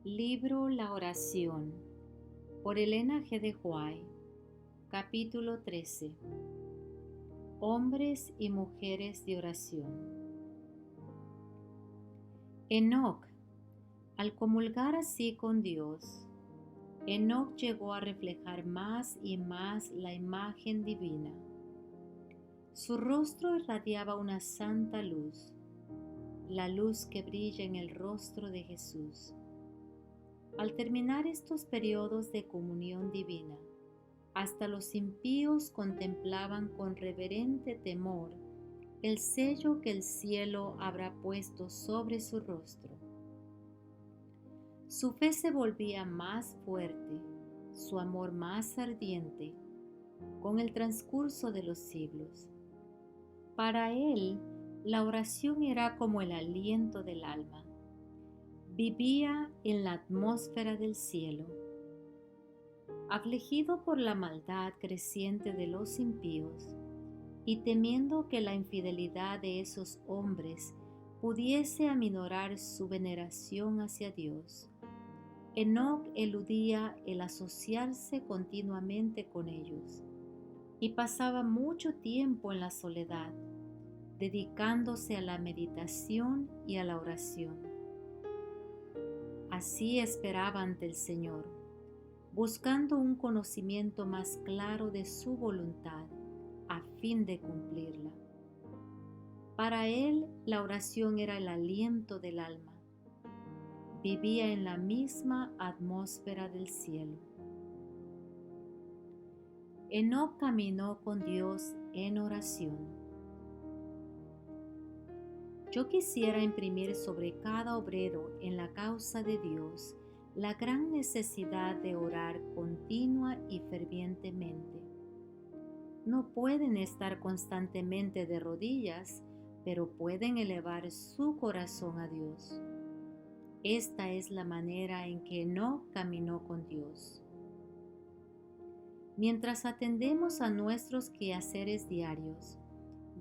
Libro La Oración por Elena G. de White. Capítulo 13. Hombres y mujeres de oración. Enoc, al comulgar así con Dios, Enoc llegó a reflejar más y más la imagen divina. Su rostro irradiaba una santa luz, la luz que brilla en el rostro de Jesús. Al terminar estos periodos de comunión divina, hasta los impíos contemplaban con reverente temor el sello que el cielo habrá puesto sobre su rostro. Su fe se volvía más fuerte, su amor más ardiente, con el transcurso de los siglos. Para él, la oración era como el aliento del alma. Vivía en la atmósfera del cielo. Afligido por la maldad creciente de los impíos y temiendo que la infidelidad de esos hombres pudiese aminorar su veneración hacia Dios, Enoc eludía el asociarse continuamente con ellos y pasaba mucho tiempo en la soledad, dedicándose a la meditación y a la oración. Así esperaba ante el Señor, buscando un conocimiento más claro de su voluntad a fin de cumplirla. Para él, la oración era el aliento del alma. Vivía en la misma atmósfera del cielo. Enoc caminó con Dios en oración. Yo quisiera imprimir sobre cada obrero en la causa de Dios la gran necesidad de orar continua y fervientemente. No pueden estar constantemente de rodillas, pero pueden elevar su corazón a Dios. Esta es la manera en que Enoc caminó con Dios. Mientras atendemos a nuestros quehaceres diarios,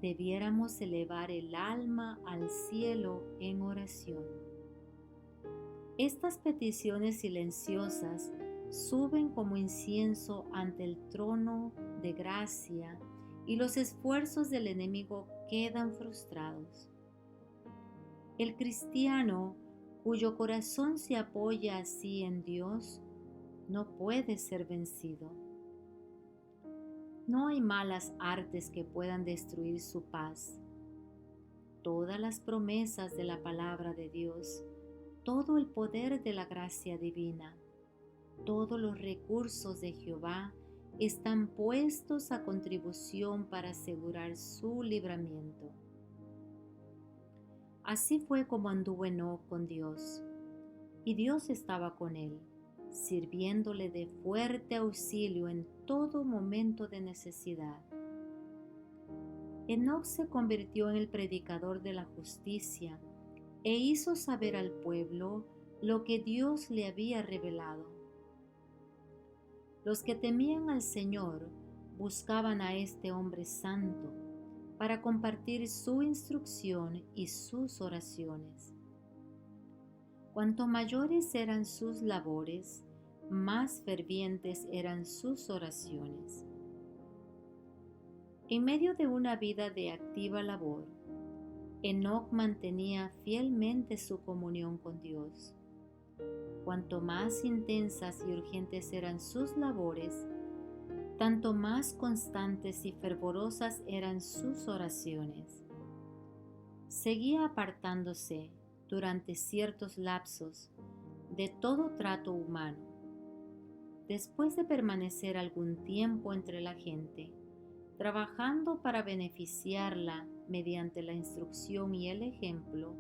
debiéramos elevar el alma al cielo en oración. Estas peticiones silenciosas suben como incienso ante el trono de gracia y los esfuerzos del enemigo quedan frustrados. El cristiano cuyo corazón se apoya así en Dios no puede ser vencido. No hay malas artes que puedan destruir su paz. Todas las promesas de la palabra de Dios, todo el poder de la gracia divina, todos los recursos de Jehová están puestos a contribución para asegurar su libramiento. Así fue como anduvo Enoc con Dios, y Dios estaba con él, sirviéndole de fuerte auxilio en todo momento de necesidad. Enoc se convirtió en el predicador de la justicia e hizo saber al pueblo lo que Dios le había revelado. Los que temían al Señor buscaban a este hombre santo para compartir su instrucción y sus oraciones. Cuanto mayores eran sus labores, más fervientes eran sus oraciones. En medio de una vida de activa labor, Enoc mantenía fielmente su comunión con Dios. Cuanto más intensas y urgentes eran sus labores, tanto más constantes y fervorosas eran sus oraciones. Seguía apartándose durante ciertos lapsos de todo trato humano. Después de permanecer algún tiempo entre la gente, trabajando para beneficiarla mediante la instrucción y el ejemplo,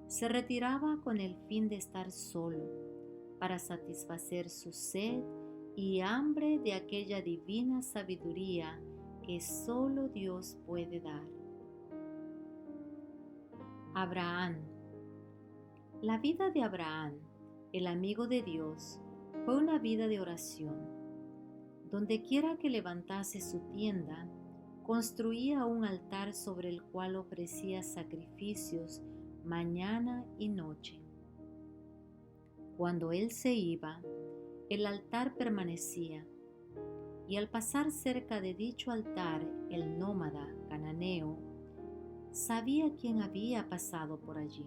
se retiraba con el fin de estar solo, para satisfacer su sed y hambre de aquella divina sabiduría que solo Dios puede dar. Abraham. La vida de Abraham, el amigo de Dios, fue una vida de oración. Donde quiera que levantase su tienda, construía un altar sobre el cual ofrecía sacrificios mañana y noche. Cuando él se iba, el altar permanecía, y al pasar cerca de dicho altar, el nómada cananeo sabía quién había pasado por allí.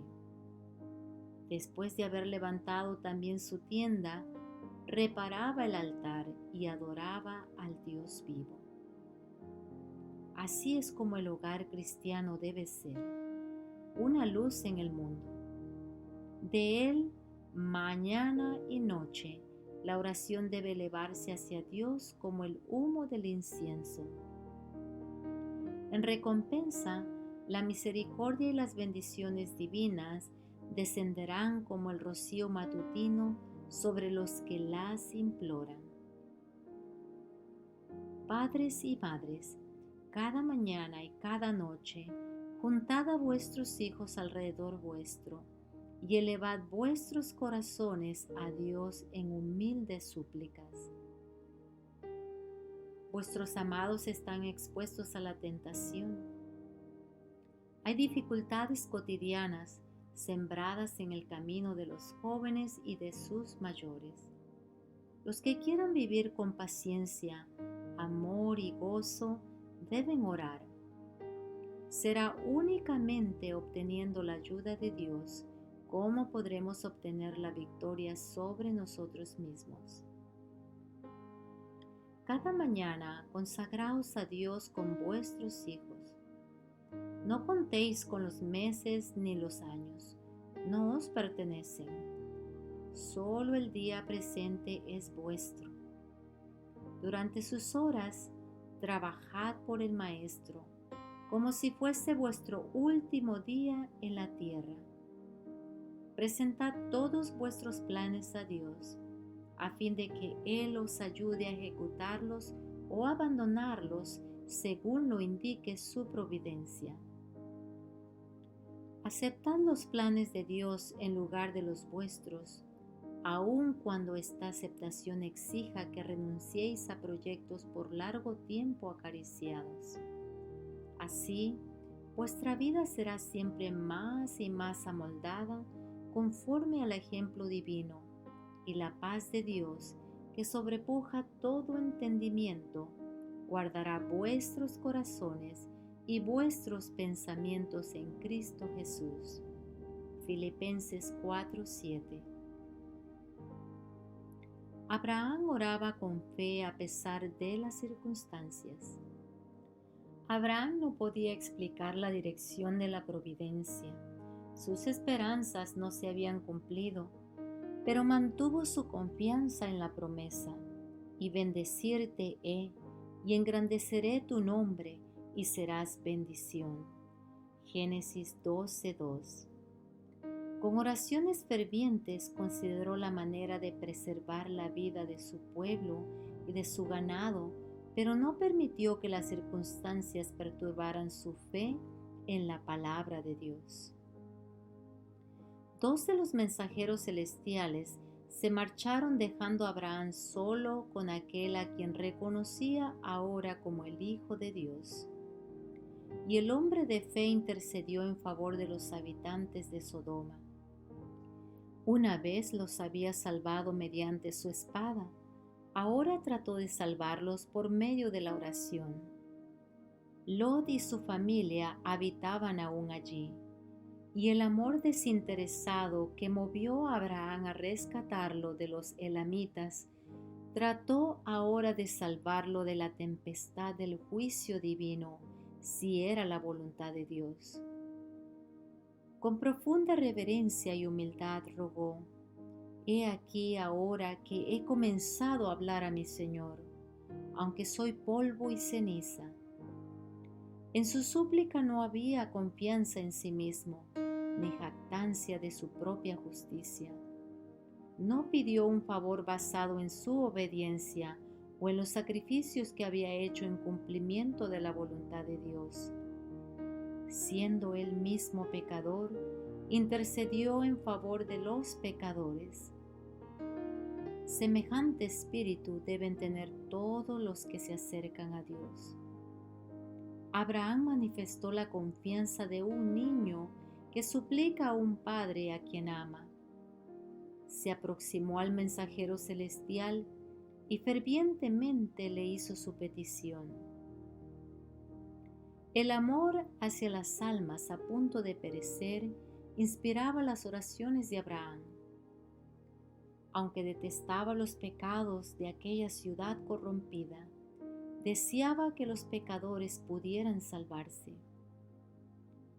Después de haber levantado también su tienda, reparaba el altar y adoraba al Dios vivo. Así es como el hogar cristiano debe ser, una luz en el mundo. De él, mañana y noche, la oración debe elevarse hacia Dios como el humo del incienso. En recompensa, la misericordia y las bendiciones divinas descenderán como el rocío matutino sobre los que las imploran. Padres y madres, cada mañana y cada noche, juntad a vuestros hijos alrededor vuestro, y elevad vuestros corazones a Dios en humildes súplicas. Vuestros amados están expuestos a la tentación. Hay dificultades cotidianas sembradas en el camino de los jóvenes y de sus mayores. Los que quieran vivir con paciencia, amor y gozo deben orar. Será únicamente obteniendo la ayuda de Dios cómo podremos obtener la victoria sobre nosotros mismos. Cada mañana consagraos a Dios con vuestros hijos. No contéis con los meses ni los años, no os pertenecen. Solo el día presente es vuestro. Durante sus horas, trabajad por el Maestro, como si fuese vuestro último día en la tierra. Presentad todos vuestros planes a Dios, a fin de que Él os ayude a ejecutarlos o abandonarlos según lo indique su providencia. Aceptad los planes de Dios en lugar de los vuestros, aun cuando esta aceptación exija que renunciéis a proyectos por largo tiempo acariciados. Así, vuestra vida será siempre más y más amoldada conforme al ejemplo divino, y la paz de Dios, que sobrepuja todo entendimiento, guardará vuestros corazones y vuestros pensamientos en Cristo Jesús. Filipenses 4:7. Abraham oraba con fe a pesar de las circunstancias. Abraham no podía explicar la dirección de la providencia. Sus esperanzas no se habían cumplido, pero mantuvo su confianza en la promesa. Y bendecirte he, y engrandeceré tu nombre, y serás bendición. Génesis 12:2. Con oraciones fervientes consideró la manera de preservar la vida de su pueblo y de su ganado, pero no permitió que las circunstancias perturbaran su fe en la palabra de Dios. Dos de los mensajeros celestiales se marcharon dejando a Abraham solo con aquel a quien reconocía ahora como el Hijo de Dios. Y el hombre de fe intercedió en favor de los habitantes de Sodoma. Una vez los había salvado mediante su espada, ahora trató de salvarlos por medio de la oración. Lot y su familia habitaban aún allí, y el amor desinteresado que movió a Abraham a rescatarlo de los elamitas trató ahora de salvarlo de la tempestad del juicio divino, si era la voluntad de Dios. Con profunda reverencia y humildad rogó: He aquí ahora que he comenzado a hablar a mi Señor, aunque soy polvo y ceniza. En su súplica no había confianza en sí mismo, ni jactancia de su propia justicia. No pidió un favor basado en su obediencia o en los sacrificios que había hecho en cumplimiento de la voluntad de Dios. Siendo él mismo pecador, intercedió en favor de los pecadores. Semejante espíritu deben tener todos los que se acercan a Dios. Abraham manifestó la confianza de un niño que suplica a un padre a quien ama. se aproximó al mensajero celestial y fervientemente le hizo su petición. El amor hacia las almas a punto de perecer inspiraba las oraciones de Abraham. Aunque detestaba los pecados de aquella ciudad corrompida, deseaba que los pecadores pudieran salvarse.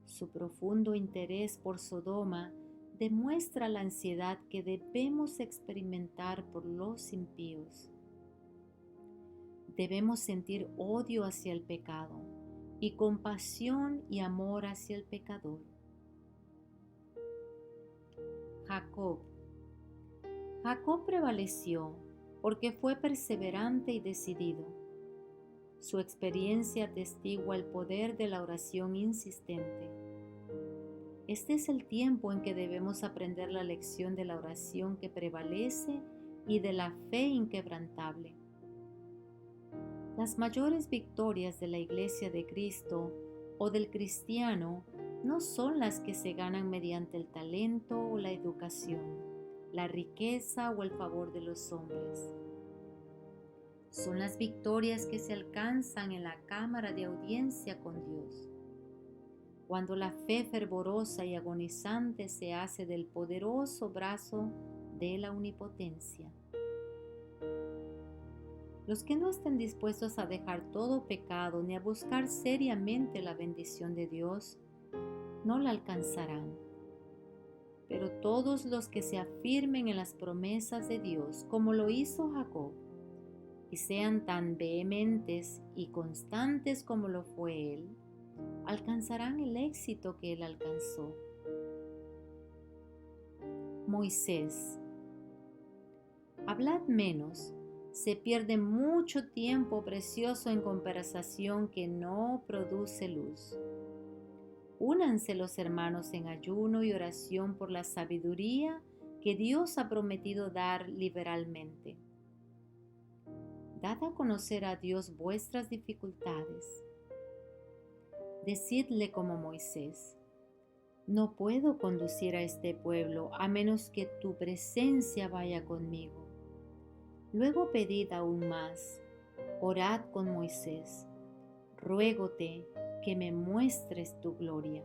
Su profundo interés por Sodoma demuestra la ansiedad que debemos experimentar por los impíos. Debemos sentir odio hacia el pecado y compasión y amor hacia el pecador. Jacob prevaleció porque fue perseverante y decidido. Su experiencia atestigua el poder de la oración insistente. Este es el tiempo en que debemos aprender la lección de la oración que prevalece y de la fe inquebrantable. Las mayores victorias de la Iglesia de Cristo o del cristiano no son las que se ganan mediante el talento o la educación, la riqueza o el favor de los hombres. Son las victorias que se alcanzan en la cámara de audiencia con Dios, cuando la fe fervorosa y agonizante se hace del poderoso brazo de la omnipotencia. Los que no estén dispuestos a dejar todo pecado ni a buscar seriamente la bendición de Dios, no la alcanzarán. Pero todos los que se afirmen en las promesas de Dios, como lo hizo Jacob, y sean tan vehementes y constantes como lo fue él, alcanzarán el éxito que él alcanzó. Moisés. Hablad menos. Se pierde mucho tiempo precioso en conversación que no produce luz. Únanse los hermanos en ayuno y oración por la sabiduría que Dios ha prometido dar liberalmente. Dad a conocer a Dios vuestras dificultades. Decidle como Moisés: no puedo conducir a este pueblo a menos que tu presencia vaya conmigo. Luego pedid aún más, orad con Moisés, ruégote que me muestres tu gloria.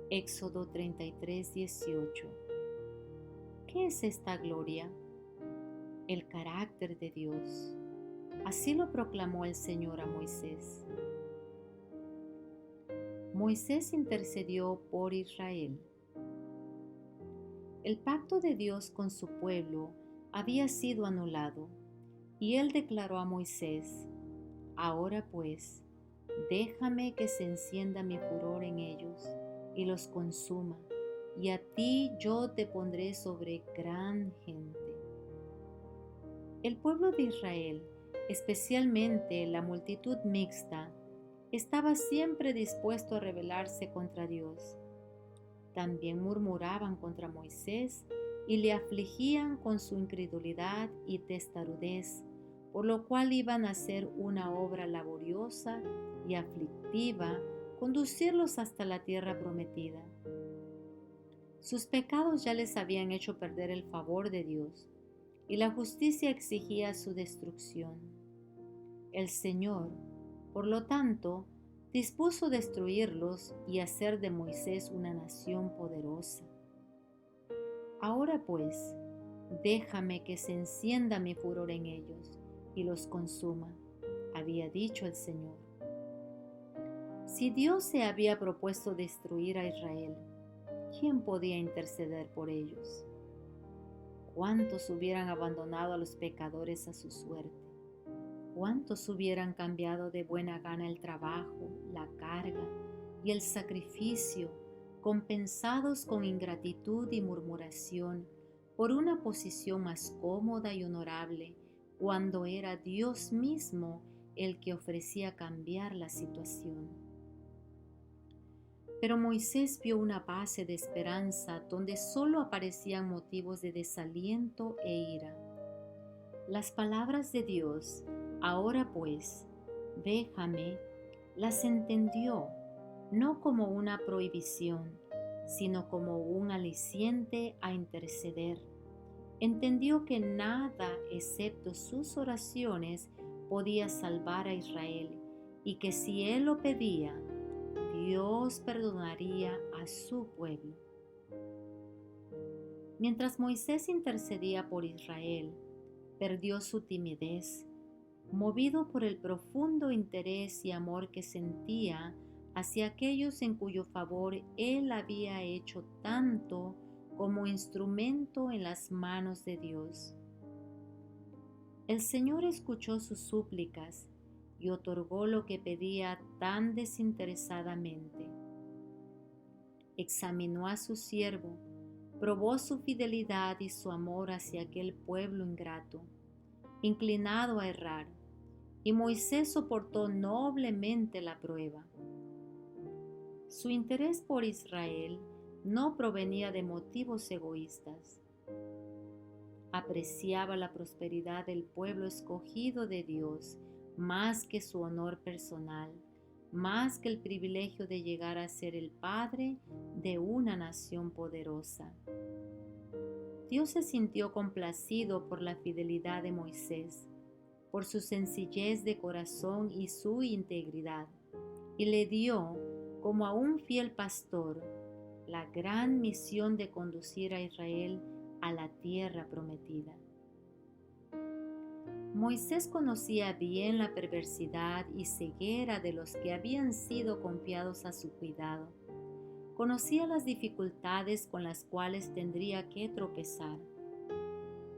Éxodo 33:18. ¿Qué es esta gloria? El carácter de Dios. Así lo proclamó el Señor a Moisés. Moisés intercedió por Israel. El pacto de Dios con su pueblo había sido anulado, y él declaró a Moisés: ahora pues, déjame que se encienda mi furor en ellos y los consuma, y a ti yo te pondré sobre gran gente. El pueblo de Israel, especialmente la multitud mixta, estaba siempre dispuesto a rebelarse contra Dios. También murmuraban contra Moisés y le afligían con su incredulidad y testarudez, por lo cual iban a hacer una obra laboriosa y aflictiva, conducirlos hasta la tierra prometida. Sus pecados ya les habían hecho perder el favor de Dios, y la justicia exigía su destrucción. El Señor, por lo tanto, dispuso destruirlos y hacer de Moisés una nación poderosa. Ahora pues, déjame que se encienda mi furor en ellos y los consuma, había dicho el Señor. Si Dios se había propuesto destruir a Israel, ¿quién podía interceder por ellos? ¿Cuántos hubieran abandonado a los pecadores a su suerte? ¿Cuántos hubieran cambiado de buena gana el trabajo, la carga y el sacrificio, compensados con ingratitud y murmuración, por una posición más cómoda y honorable, cuando era Dios mismo el que ofrecía cambiar la situación? Pero Moisés vio una base de esperanza donde solo aparecían motivos de desaliento e ira. Las palabras de Dios: ahora pues, déjame, las entendió no como una prohibición, sino como un aliciente a interceder, Entendió que nada excepto sus oraciones podía salvar a Israel y que si él lo pedía, Dios perdonaría a su pueblo. Mientras Moisés intercedía por Israel, perdió su timidez, movido por el profundo interés y amor que sentía hacia aquellos en cuyo favor él había hecho tanto como instrumento en las manos de Dios. El Señor escuchó sus súplicas y otorgó lo que pedía tan desinteresadamente. Examinó a su siervo, probó su fidelidad y su amor hacia aquel pueblo ingrato, inclinado a errar, y Moisés soportó noblemente la prueba. Su interés por Israel no provenía de motivos egoístas. Apreciaba la prosperidad del pueblo escogido de Dios más que su honor personal, más que el privilegio de llegar a ser el padre de una nación poderosa. Dios se sintió complacido por la fidelidad de Moisés, por su sencillez de corazón y su integridad, y le dio, como a un fiel pastor, la gran misión de conducir a Israel a la tierra prometida. Moisés conocía bien la perversidad y ceguera de los que habían sido confiados a su cuidado. Conocía las dificultades con las cuales tendría que tropezar,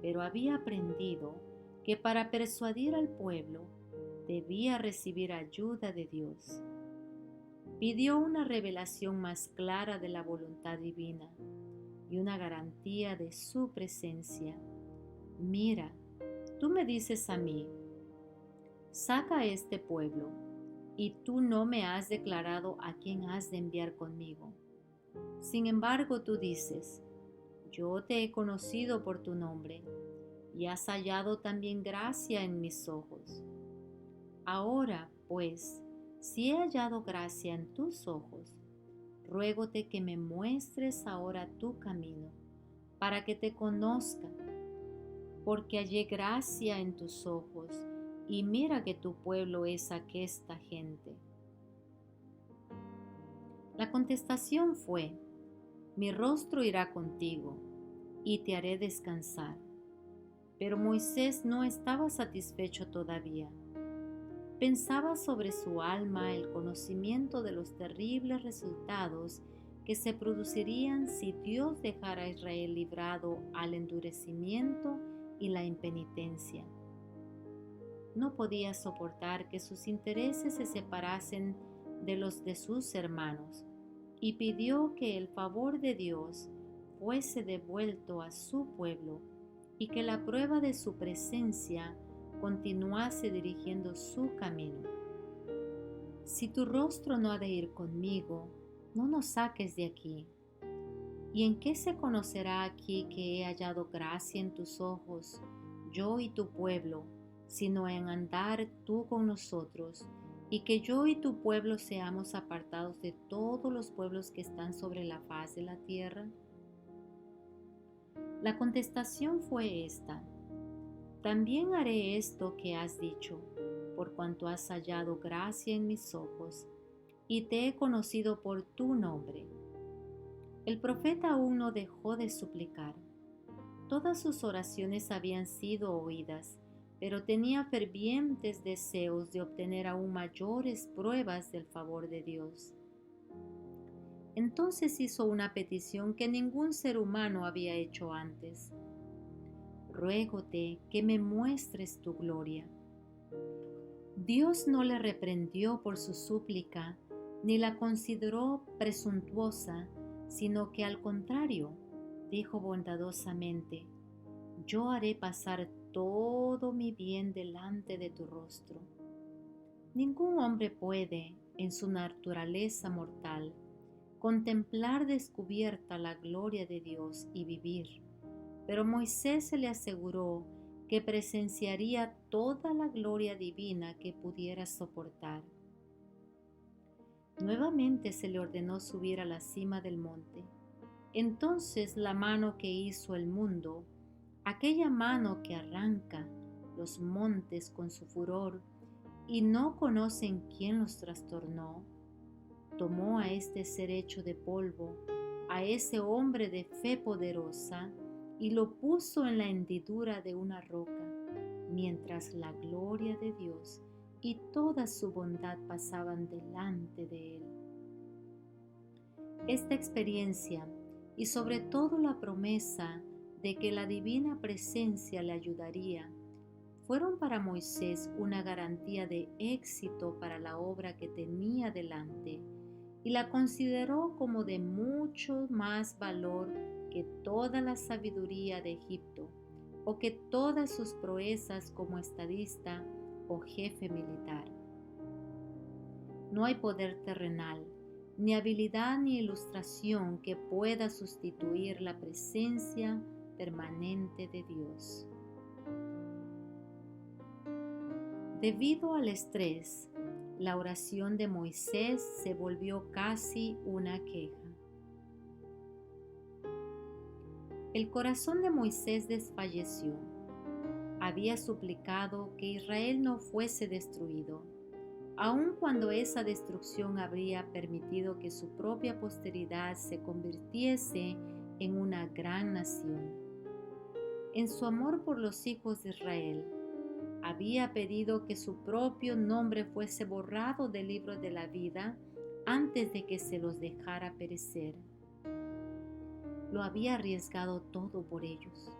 pero había aprendido que para persuadir al pueblo debía recibir ayuda de Dios. Pidió una revelación más clara de la voluntad divina y una garantía de su presencia. Mira, tú me dices a mí, saca a este pueblo, y tú no me has declarado a quién has de enviar conmigo. Sin embargo, tú dices, yo te he conocido por tu nombre, y has hallado también gracia en mis ojos. Ahora, pues, si he hallado gracia en tus ojos, ruégote que me muestres ahora tu camino, para que te conozca, porque hallé gracia en tus ojos, y mira que tu pueblo es aquesta gente. La contestación fue, mi rostro irá contigo, y te haré descansar. Pero Moisés no estaba satisfecho todavía. Pensaba sobre su alma el conocimiento de los terribles resultados que se producirían si Dios dejara a Israel librado al endurecimiento y la impenitencia. No podía soportar que sus intereses se separasen de los de sus hermanos y pidió que el favor de Dios fuese devuelto a su pueblo y que la prueba de su presencia continuase dirigiendo su camino. Si tu rostro no ha de ir conmigo, no nos saques de aquí. ¿Y en qué se conocerá aquí que he hallado gracia en tus ojos, yo y tu pueblo, sino en andar tú con nosotros, y que yo y tu pueblo seamos apartados de todos los pueblos que están sobre la faz de la tierra? La contestación fue esta: también haré esto que has dicho, por cuanto has hallado gracia en mis ojos, y te he conocido por tu nombre. El profeta aún no dejó de suplicar. Todas sus oraciones habían sido oídas, pero tenía fervientes deseos de obtener aún mayores pruebas del favor de Dios. Entonces hizo una petición que ningún ser humano había hecho antes. Ruégote que me muestres tu gloria. Dios no le reprendió por su súplica, ni la consideró presuntuosa, sino que al contrario, dijo bondadosamente, yo haré pasar todo mi bien delante de tu rostro. Ningún hombre puede, en su naturaleza mortal, contemplar descubierta la gloria de Dios y vivir, pero Moisés se le aseguró que presenciaría toda la gloria divina que pudiera soportar. Nuevamente se le ordenó subir a la cima del monte. Entonces la mano que hizo el mundo, aquella mano que arranca los montes con su furor y no conocen quién los trastornó, tomó a este ser hecho de polvo, a ese hombre de fe poderosa, y lo puso en la hendidura de una roca, mientras la gloria de Dios y toda su bondad pasaban delante de él. Esta experiencia, y sobre todo la promesa de que la divina presencia le ayudaría, fueron para Moisés una garantía de éxito para la obra que tenía delante, y la consideró como de mucho más valor que toda la sabiduría de Egipto, o que todas sus proezas como estadista o jefe militar. No hay poder terrenal, ni habilidad ni ilustración que pueda sustituir la presencia permanente de Dios. Debido al estrés, la oración de Moisés se volvió casi una queja. El corazón de Moisés desfalleció. Había suplicado que Israel no fuese destruido, aun cuando esa destrucción habría permitido que su propia posteridad se convirtiese en una gran nación. En su amor por los hijos de Israel, había pedido que su propio nombre fuese borrado del libro de la vida antes de que se los dejara perecer. Lo había arriesgado todo por ellos,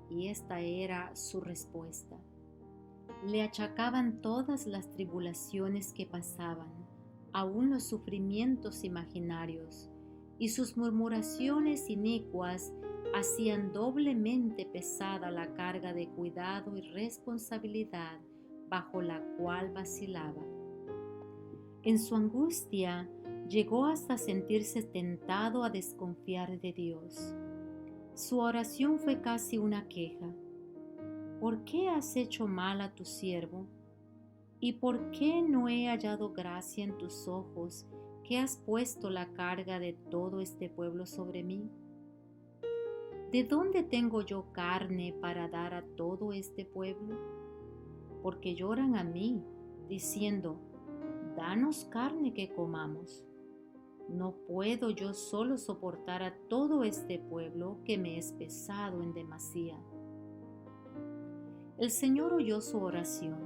y esta era su respuesta. Le achacaban todas las tribulaciones que pasaban, aun los sufrimientos imaginarios, y sus murmuraciones inicuas hacían doblemente pesada la carga de cuidado y responsabilidad bajo la cual vacilaba. En su angustia llegó hasta sentirse tentado a desconfiar de Dios. Su oración fue casi una queja. ¿Por qué has hecho mal a tu siervo? ¿Y por qué no he hallado gracia en tus ojos, que has puesto la carga de todo este pueblo sobre mí? ¿De dónde tengo yo carne para dar a todo este pueblo? Porque lloran a mí, diciendo, danos carne que comamos. No puedo yo solo soportar a todo este pueblo que me es pesado en demasía. El Señor oyó su oración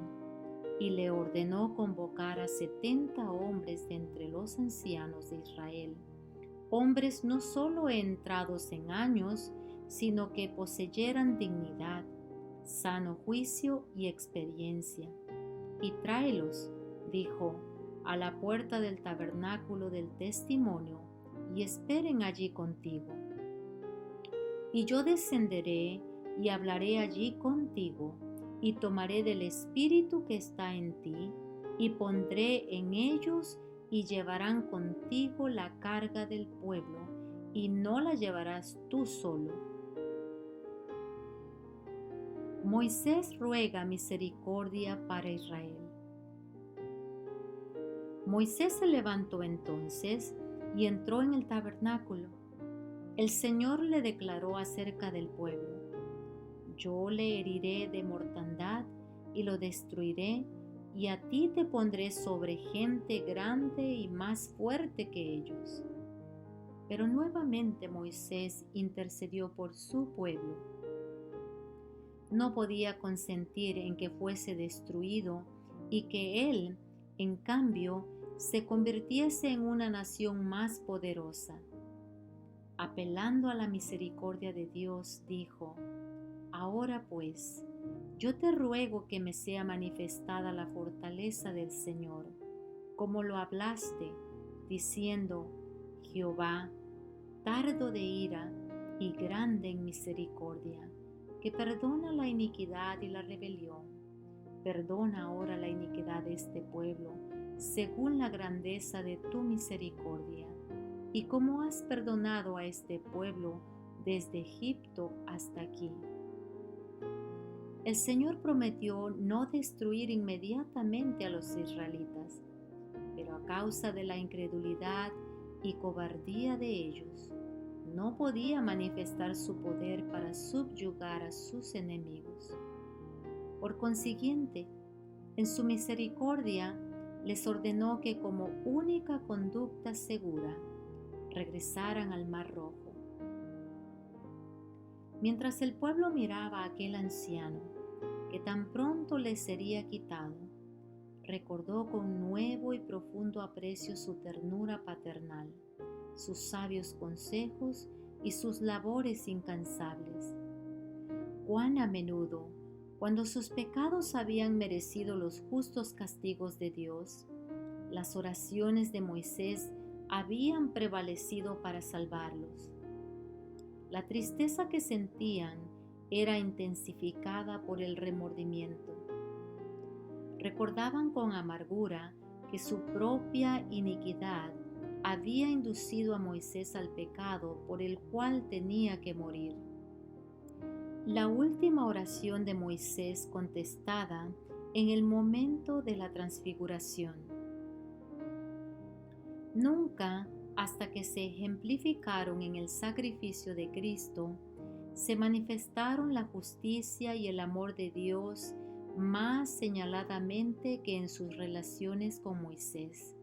y le ordenó convocar a 70 hombres de entre los ancianos de Israel, hombres no solo entrados en años, sino que poseyeran dignidad, sano juicio y experiencia. Y tráelos, dijo, a la puerta del tabernáculo del testimonio, y esperen allí contigo. Y yo descenderé y hablaré allí contigo, y tomaré del espíritu que está en ti, y pondré en ellos, y llevarán contigo la carga del pueblo, y no la llevarás tú solo. Moisés ruega misericordia para Israel. Moisés se levantó entonces y entró en el tabernáculo. El Señor le declaró acerca del pueblo: yo le heriré de mortandad y lo destruiré, y a ti te pondré sobre gente grande y más fuerte que ellos. Pero nuevamente Moisés intercedió por su pueblo. No podía consentir en que fuese destruido y que él, en cambio, se convirtiese en una nación más poderosa. Apelando a la misericordia de Dios, dijo: ahora pues, yo te ruego que me sea manifestada la fortaleza del Señor, como lo hablaste, diciendo: Jehová, tardo de ira y grande en misericordia, que perdona la iniquidad y la rebelión. Perdona ahora la iniquidad de este pueblo, según la grandeza de tu misericordia, y como has perdonado a este pueblo desde Egipto hasta aquí. El Señor prometió no destruir inmediatamente a los israelitas, pero a causa de la incredulidad y cobardía de ellos, no podía manifestar su poder para subyugar a sus enemigos. Por consiguiente, en su misericordia les ordenó que como única conducta segura regresaran al Mar Rojo. Mientras el pueblo miraba a aquel anciano, que tan pronto les sería quitado, recordó con nuevo y profundo aprecio su ternura paternal, sus sabios consejos y sus labores incansables. Cuán a menudo, cuando sus pecados habían merecido los justos castigos de Dios, las oraciones de Moisés habían prevalecido para salvarlos. La tristeza que sentían era intensificada por el remordimiento. Recordaban con amargura que su propia iniquidad había inducido a Moisés al pecado por el cual tenía que morir. La última oración de Moisés contestada en el momento de la transfiguración. Nunca, hasta que se ejemplificaron en el sacrificio de Cristo, se manifestaron la justicia y el amor de Dios más señaladamente que en sus relaciones con Moisés.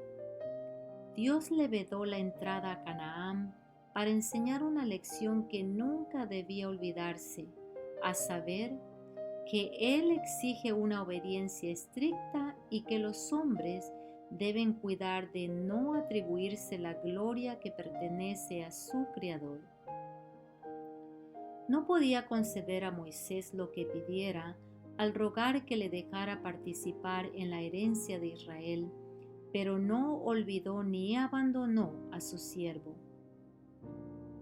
Dios le vedó la entrada a Canaán para enseñar una lección que nunca debía olvidarse, a saber, que Él exige una obediencia estricta y que los hombres deben cuidar de no atribuirse la gloria que pertenece a su Creador. No podía conceder a Moisés lo que pidiera al rogar que le dejara participar en la herencia de Israel, pero no olvidó ni abandonó a su siervo.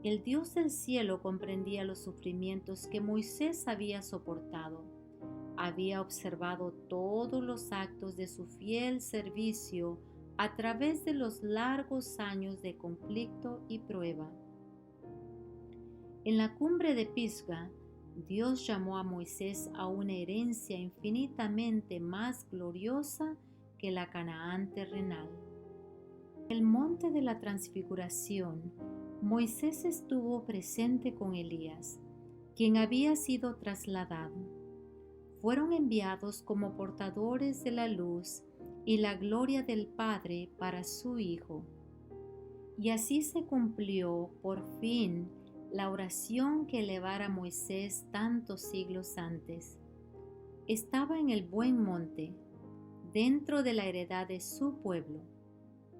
El Dios del cielo comprendía los sufrimientos que Moisés había soportado. Había observado todos los actos de su fiel servicio a través de los largos años de conflicto y prueba. En la cumbre de Pisga, Dios llamó a Moisés a una herencia infinitamente más gloriosa que la Canaán terrenal. En el monte de la transfiguración, Moisés estuvo presente con Elías, quien había sido trasladado. Fueron enviados como portadores de la luz y la gloria del Padre para su Hijo. Y así se cumplió por fin la oración que elevara Moisés tantos siglos antes. Estaba en el buen monte, dentro de la heredad de su pueblo,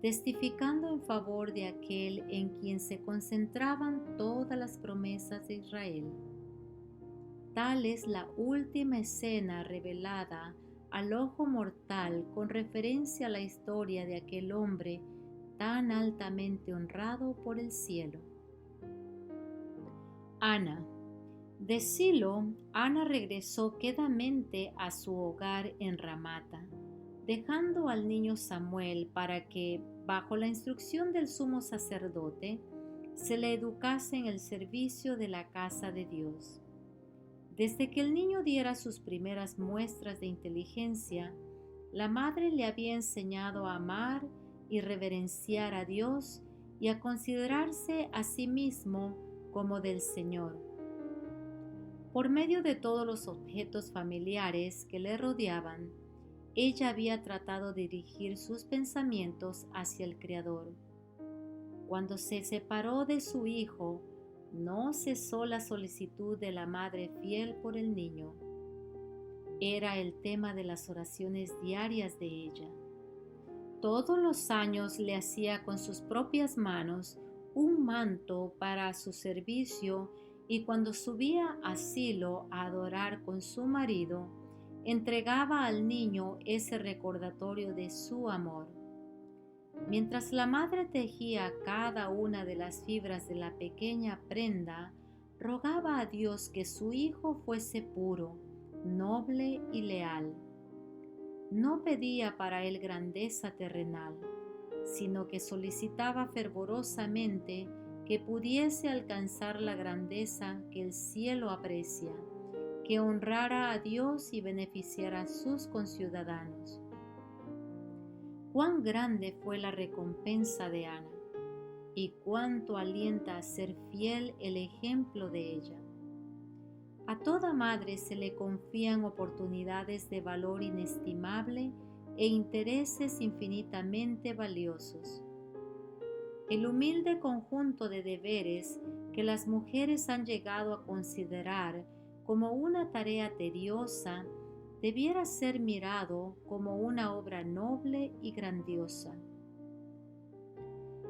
testificando en favor de aquel en quien se concentraban todas las promesas de Israel. Tal es la última escena revelada al ojo mortal con referencia a la historia de aquel hombre tan altamente honrado por el cielo. Ana. De Silo, Ana regresó quedamente a su hogar en Ramata, dejando al niño Samuel para que, bajo la instrucción del sumo sacerdote, se le educase en el servicio de la casa de Dios. Desde que el niño diera sus primeras muestras de inteligencia, la madre le había enseñado a amar y reverenciar a Dios y a considerarse a sí mismo como del Señor. Por medio de todos los objetos familiares que le rodeaban, ella había tratado de dirigir sus pensamientos hacia el Creador. Cuando se separó de su hijo, no cesó la solicitud de la madre fiel por el niño. Era el tema de las oraciones diarias de ella. Todos los años le hacía con sus propias manos un manto para su servicio y cuando subía a Silo a adorar con su marido, entregaba al niño ese recordatorio de su amor. Mientras la madre tejía cada una de las fibras de la pequeña prenda, rogaba a Dios que su hijo fuese puro, noble y leal. No pedía para él grandeza terrenal, sino que solicitaba fervorosamente que pudiese alcanzar la grandeza que el cielo aprecia, que honrara a Dios y beneficiara a sus conciudadanos. Cuán grande fue la recompensa de Ana. y cuánto alienta a ser fiel el ejemplo de ella. A toda madre se le confían oportunidades de valor inestimable e intereses infinitamente valiosos. El humilde conjunto de deberes que las mujeres han llegado a considerar como una tarea tediosa debiera ser mirado como una obra noble y grandiosa.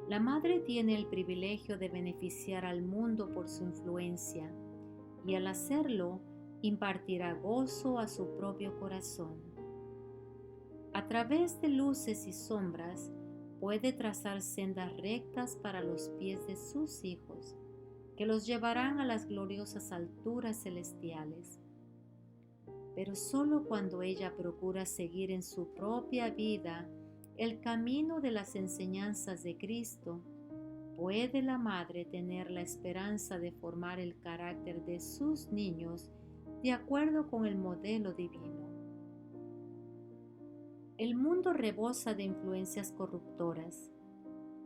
La madre tiene el privilegio de beneficiar al mundo por su influencia, y al hacerlo impartirá gozo a su propio corazón. A través de luces y sombras puede trazar sendas rectas para los pies de sus hijos, que los llevarán a las gloriosas alturas celestiales. Pero solo cuando ella procura seguir en su propia vida el camino de las enseñanzas de Cristo, puede la madre tener la esperanza de formar el carácter de sus niños de acuerdo con el modelo divino. El mundo rebosa de influencias corruptoras.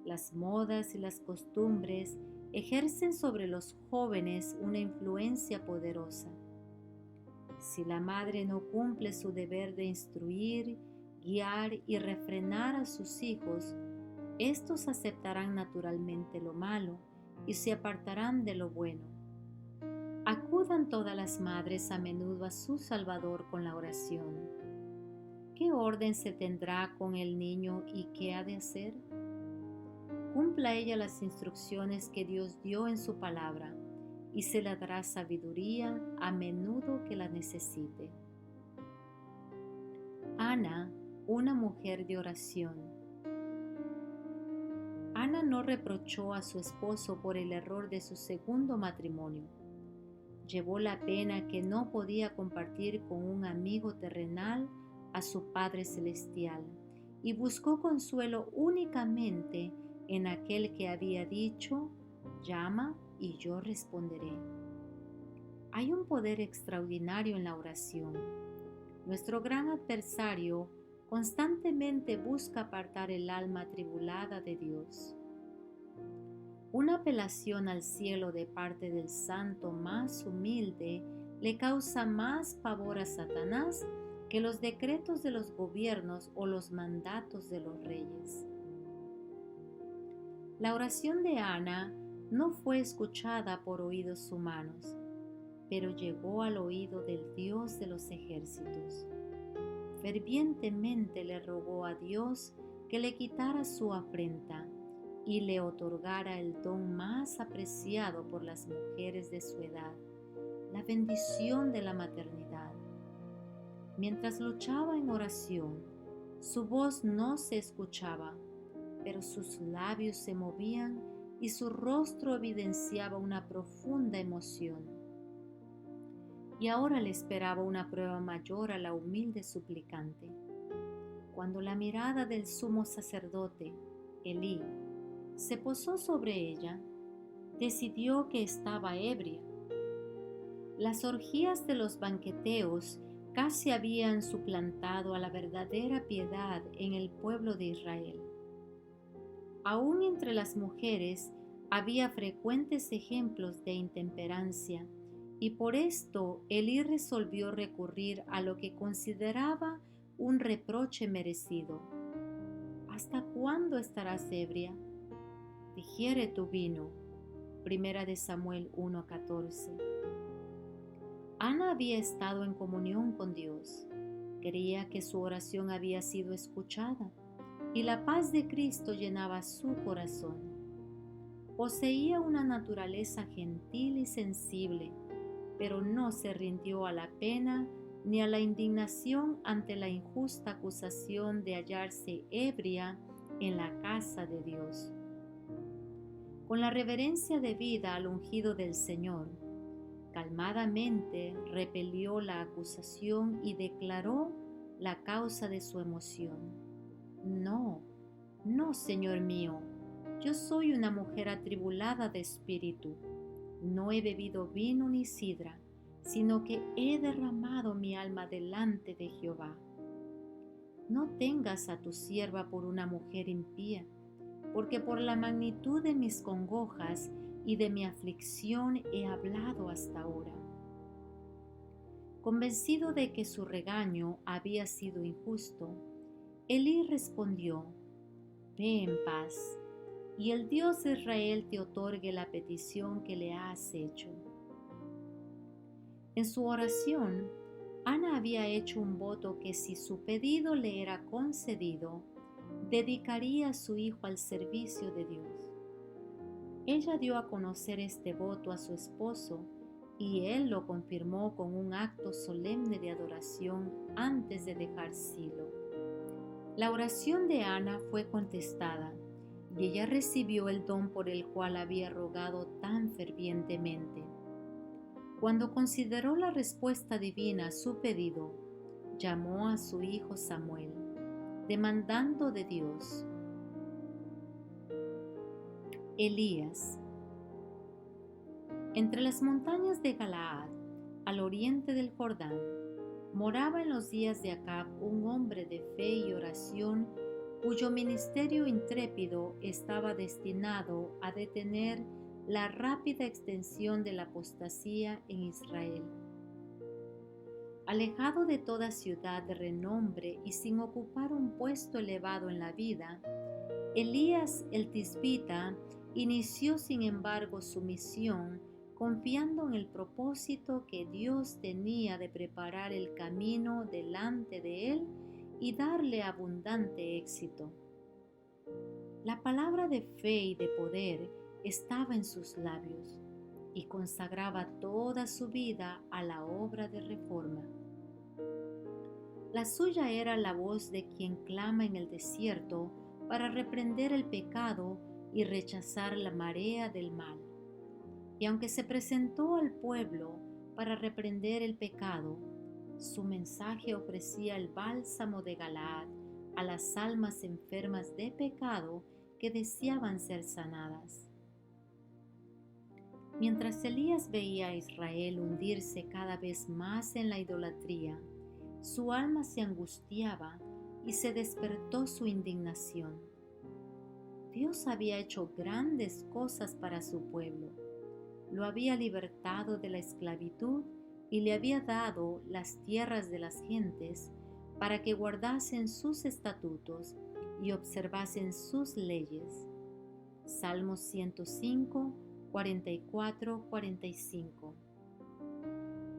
Las modas y las costumbres ejercen sobre los jóvenes una influencia poderosa. Si la madre no cumple su deber de instruir, guiar y refrenar a sus hijos, estos aceptarán naturalmente lo malo y se apartarán de lo bueno. Acudan todas las madres a menudo a su Salvador con la oración. ¿Qué orden se tendrá con el niño y qué ha de hacer? Cumpla ella las instrucciones que Dios dio en su palabra y se le dará sabiduría a menudo que la necesite. Ana, una mujer de oración. Ana no reprochó a su esposo por el error de su segundo matrimonio. Llevó la pena que no podía compartir con un amigo terrenal a su Padre Celestial y buscó consuelo únicamente en aquel que había dicho: llama y yo responderé. Hay un poder extraordinario en la oración. Nuestro gran adversario constantemente busca apartar el alma atribulada de Dios. Una apelación al cielo de parte del santo más humilde le causa más pavor a Satanás que los decretos de los gobiernos o los mandatos de los reyes. La oración de Ana no fue escuchada por oídos humanos, pero llegó al oído del Dios de los ejércitos. Fervientemente le rogó a Dios que le quitara su afrenta y le otorgara el don más apreciado por las mujeres de su edad, la bendición de la maternidad. Mientras luchaba en oración, su voz no se escuchaba, pero sus labios se movían y su rostro evidenciaba una profunda emoción. Y ahora le esperaba una prueba mayor a la humilde suplicante. Cuando la mirada del sumo sacerdote, Elí, se posó sobre ella, decidió que estaba ebria. Las orgías de los banqueteos casi habían suplantado a la verdadera piedad en el pueblo de Israel. Aún entre las mujeres había frecuentes ejemplos de intemperancia, y por esto Elí resolvió recurrir a lo que consideraba un reproche merecido. ¿Hasta cuándo estarás ebria? Digiere tu vino. Primera de Samuel 1:14. Ana había estado en comunión con Dios. Creía que su oración había sido escuchada y la paz de Cristo llenaba su corazón. Poseía una naturaleza gentil y sensible, pero no se rindió a la pena ni a la indignación ante la injusta acusación de hallarse ebria en la casa de Dios. Con la reverencia debida al ungido del Señor, calmadamente repelió la acusación y declaró la causa de su emoción. No, no, Señor mío, yo soy una mujer atribulada de espíritu. No he bebido vino ni sidra, sino que he derramado mi alma delante de Jehová. No tengas a tu sierva por una mujer impía, porque por la magnitud de mis congojas y de mi aflicción he hablado hasta ahora. Convencido de que su regaño había sido injusto, Elí respondió: Ve en paz, y el Dios de Israel te otorgue la petición que le has hecho. En su oración, Ana había hecho un voto que si su pedido le era concedido, dedicaría a su hijo al servicio de Dios. Ella dio a conocer este voto a su esposo y él lo confirmó con un acto solemne de adoración antes de dejar Silo. La oración de Ana fue contestada y ella recibió el don por el cual había rogado tan fervientemente. Cuando consideró la respuesta divina a su pedido, llamó a su hijo Samuel, demandando de Dios. Elías. Entre las montañas de Galaad, al oriente del Jordán, moraba en los días de Acab un hombre de fe y oración cuyo ministerio intrépido estaba destinado a detener la rápida extensión de la apostasía en Israel. Alejado de toda ciudad de renombre y sin ocupar un puesto elevado en la vida, Elías el Tisbita inició sin embargo su misión confiando en el propósito que Dios tenía de preparar el camino delante de él y darle abundante éxito. La palabra de fe y de poder estaba en sus labios y consagraba toda su vida a la obra de reforma. La suya era la voz de quien clama en el desierto para reprender el pecado y rechazar la marea del mal. Y aunque se presentó al pueblo para reprender el pecado, su mensaje ofrecía el bálsamo de Galaad a las almas enfermas de pecado que deseaban ser sanadas. Mientras Elías veía a Israel hundirse cada vez más en la idolatría, su alma se angustiaba y se despertó su indignación. Dios había hecho grandes cosas para su pueblo. Lo había libertado de la esclavitud y le había dado las tierras de las gentes para que guardasen sus estatutos y observasen sus leyes. Salmos 105, 44, 45.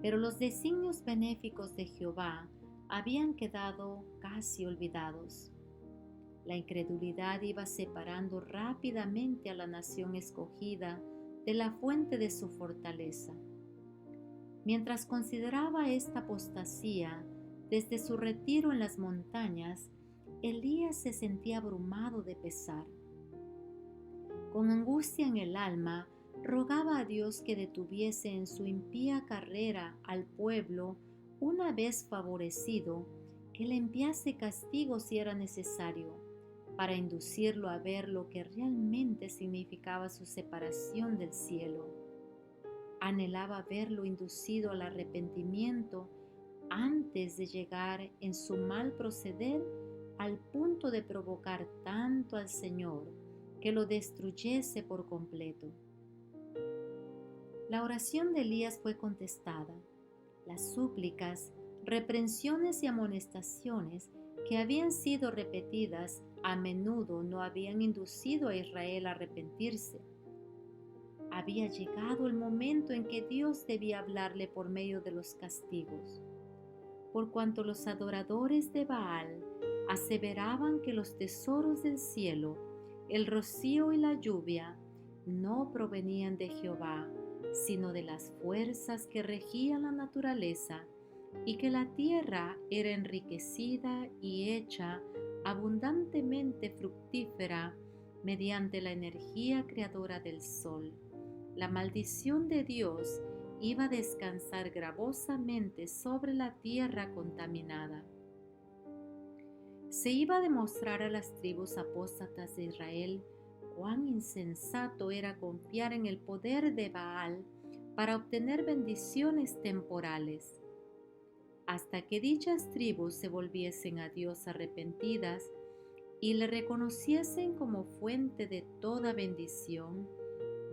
Pero los designios benéficos de Jehová habían quedado casi olvidados. La incredulidad iba separando rápidamente a la nación escogida de la fuente de su fortaleza. Mientras consideraba esta apostasía desde su retiro en las montañas, Elías se sentía abrumado de pesar. Con angustia en el alma, rogaba a Dios que detuviese en su impía carrera al pueblo, una vez favorecido, que le enviase castigo si era necesario, para inducirlo a ver lo que realmente significaba su separación del cielo. Anhelaba verlo inducido al arrepentimiento antes de llegar en su mal proceder al punto de provocar tanto al Señor que lo destruyese por completo. La oración de Elías fue contestada. Las súplicas, reprensiones y amonestaciones que habían sido repetidas a menudo no habían inducido a Israel a arrepentirse. Había llegado el momento en que Dios debía hablarle por medio de los castigos. Por cuanto los adoradores de Baal aseveraban que los tesoros del cielo, el rocío y la lluvia, no provenían de Jehová, sino de las fuerzas que regían la naturaleza, y que la tierra era enriquecida y hecha abundantemente fructífera mediante la energía creadora del sol. La maldición de Dios iba a descansar gravosamente sobre la tierra contaminada. Se iba a demostrar a las tribus apóstatas de Israel cuán insensato era confiar en el poder de Baal para obtener bendiciones temporales. Hasta que dichas tribus se volviesen a Dios arrepentidas, y le reconociesen como fuente de toda bendición,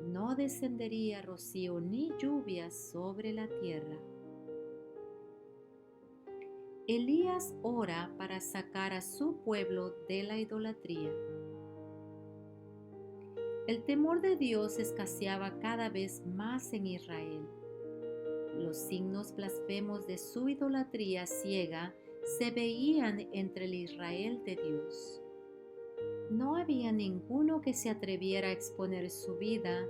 no descendería rocío ni lluvia sobre la tierra. Elías ora para sacar a su pueblo de la idolatría. El temor de Dios escaseaba cada vez más en Israel. Los signos blasfemos de su idolatría ciega se veían entre el Israel de Dios. No había ninguno que se atreviera a exponer su vida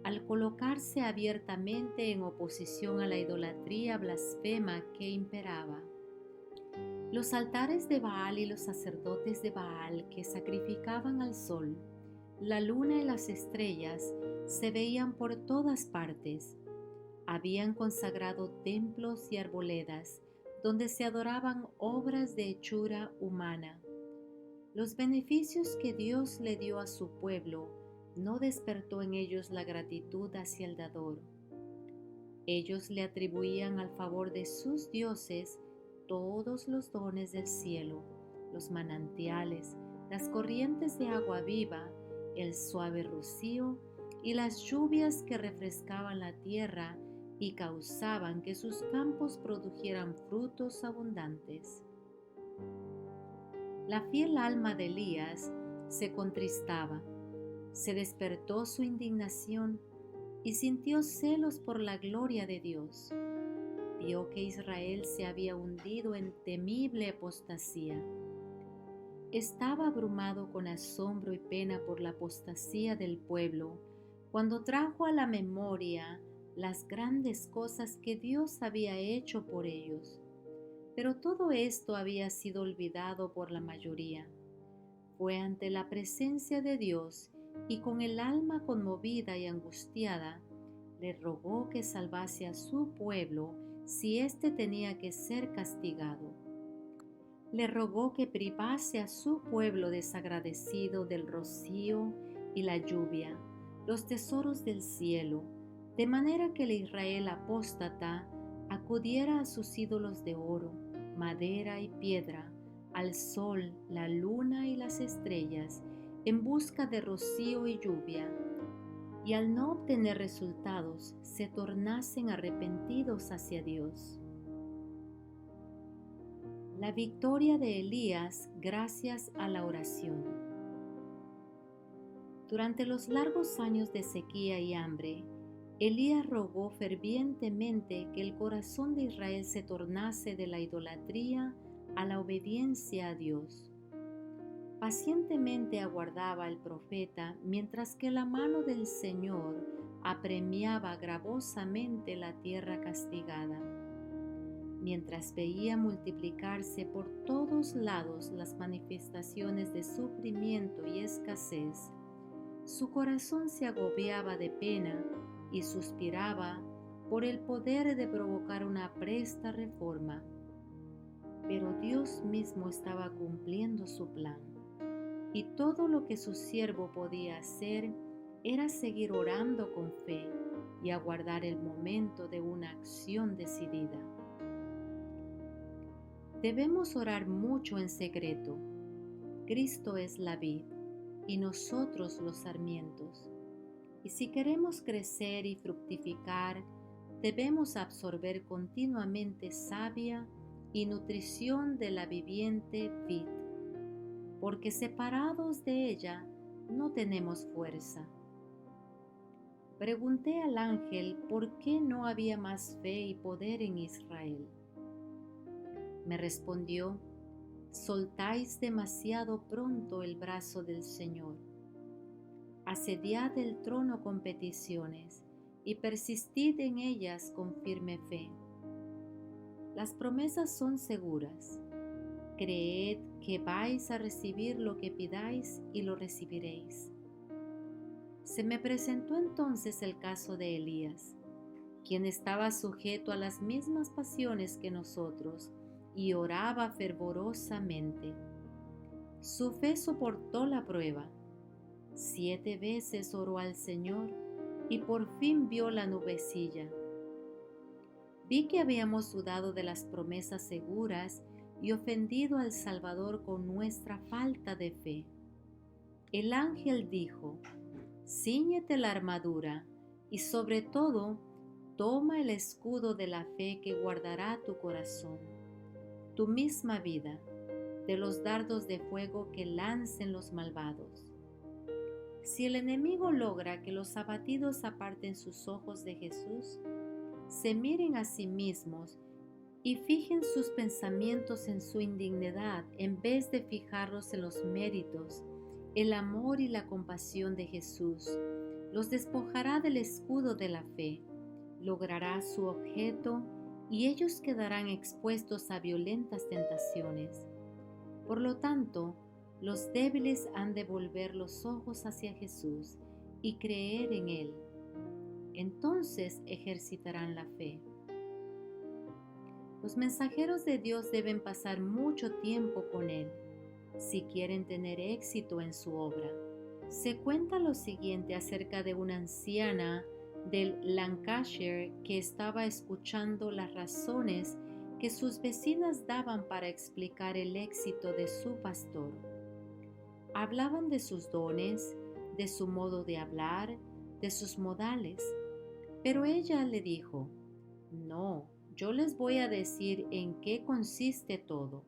al colocarse abiertamente en oposición a la idolatría blasfema que imperaba. Los altares de Baal y los sacerdotes de Baal que sacrificaban al sol, la luna y las estrellas se veían por todas partes. Habían consagrado templos y arboledas donde se adoraban obras de hechura humana. Los beneficios que Dios le dio a su pueblo no despertó en ellos la gratitud hacia el dador. Ellos le atribuían al favor de sus dioses todos los dones del cielo, los manantiales, las corrientes de agua viva, el suave rocío y las lluvias que refrescaban la tierra y causaban que sus campos produjeran frutos abundantes. La fiel alma de Elías se contristaba, se despertó su indignación y sintió celos por la gloria de Dios. Vio que Israel se había hundido en temible apostasía. Estaba abrumado con asombro y pena por la apostasía del pueblo, cuando trajo a la memoria las grandes cosas que Dios había hecho por ellos. Pero todo esto había sido olvidado por la mayoría. Fue ante la presencia de Dios y con el alma conmovida y angustiada, le rogó que salvase a su pueblo si éste tenía que ser castigado. Le rogó que privase a su pueblo desagradecido del rocío y la lluvia, los tesoros del cielo, de manera que el Israel apóstata acudiera a sus ídolos de oro, madera y piedra, al sol, la luna y las estrellas, en busca de rocío y lluvia, y al no obtener resultados, se tornasen arrepentidos hacia Dios. La victoria de Elías gracias a la oración. Durante los largos años de sequía y hambre, Elías rogó fervientemente que el corazón de Israel se tornase de la idolatría a la obediencia a Dios. Pacientemente aguardaba el profeta mientras que la mano del Señor apremiaba gravosamente la tierra castigada. Mientras veía multiplicarse por todos lados las manifestaciones de sufrimiento y escasez, su corazón se agobiaba de pena y suspiraba por el poder de provocar una presta reforma. Pero Dios mismo estaba cumpliendo su plan, y todo lo que su siervo podía hacer era seguir orando con fe y aguardar el momento de una acción decidida. Debemos orar mucho en secreto. Cristo es la vid y nosotros los sarmientos. Y si queremos crecer y fructificar, debemos absorber continuamente savia y nutrición de la viviente vid, porque separados de ella no tenemos fuerza. Pregunté al ángel por qué no había más fe y poder en Israel. Me respondió: soltáis demasiado pronto el brazo del Señor. Asediad el trono con peticiones y persistid en ellas con firme fe. Las promesas son seguras. Creed que vais a recibir lo que pidáis y lo recibiréis. Se me presentó entonces el caso de Elías, quien estaba sujeto a las mismas pasiones que nosotros y oraba fervorosamente. Su fe soportó la prueba. 7 veces oró al Señor y por fin vio la nubecilla. Vi que habíamos dudado de las promesas seguras y ofendido al Salvador con nuestra falta de fe. El ángel dijo: «Cíñete la armadura y sobre todo toma el escudo de la fe que guardará tu corazón, tu misma vida, de los dardos de fuego que lancen los malvados». Si el enemigo logra que los abatidos aparten sus ojos de Jesús, se miren a sí mismos y fijen sus pensamientos en su indignidad en vez de fijarlos en los méritos, el amor y la compasión de Jesús, los despojará del escudo de la fe, logrará su objeto y ellos quedarán expuestos a violentas tentaciones. Por lo tanto, los débiles han de volver los ojos hacia Jesús y creer en Él. Entonces ejercitarán la fe. Los mensajeros de Dios deben pasar mucho tiempo con Él si quieren tener éxito en su obra. Se cuenta lo siguiente acerca de una anciana del Lancashire que estaba escuchando las razones que sus vecinas daban para explicar el éxito de su pastor. Hablaban de sus dones, de su modo de hablar, de sus modales. Pero ella le dijo: «No, yo les voy a decir en qué consiste todo.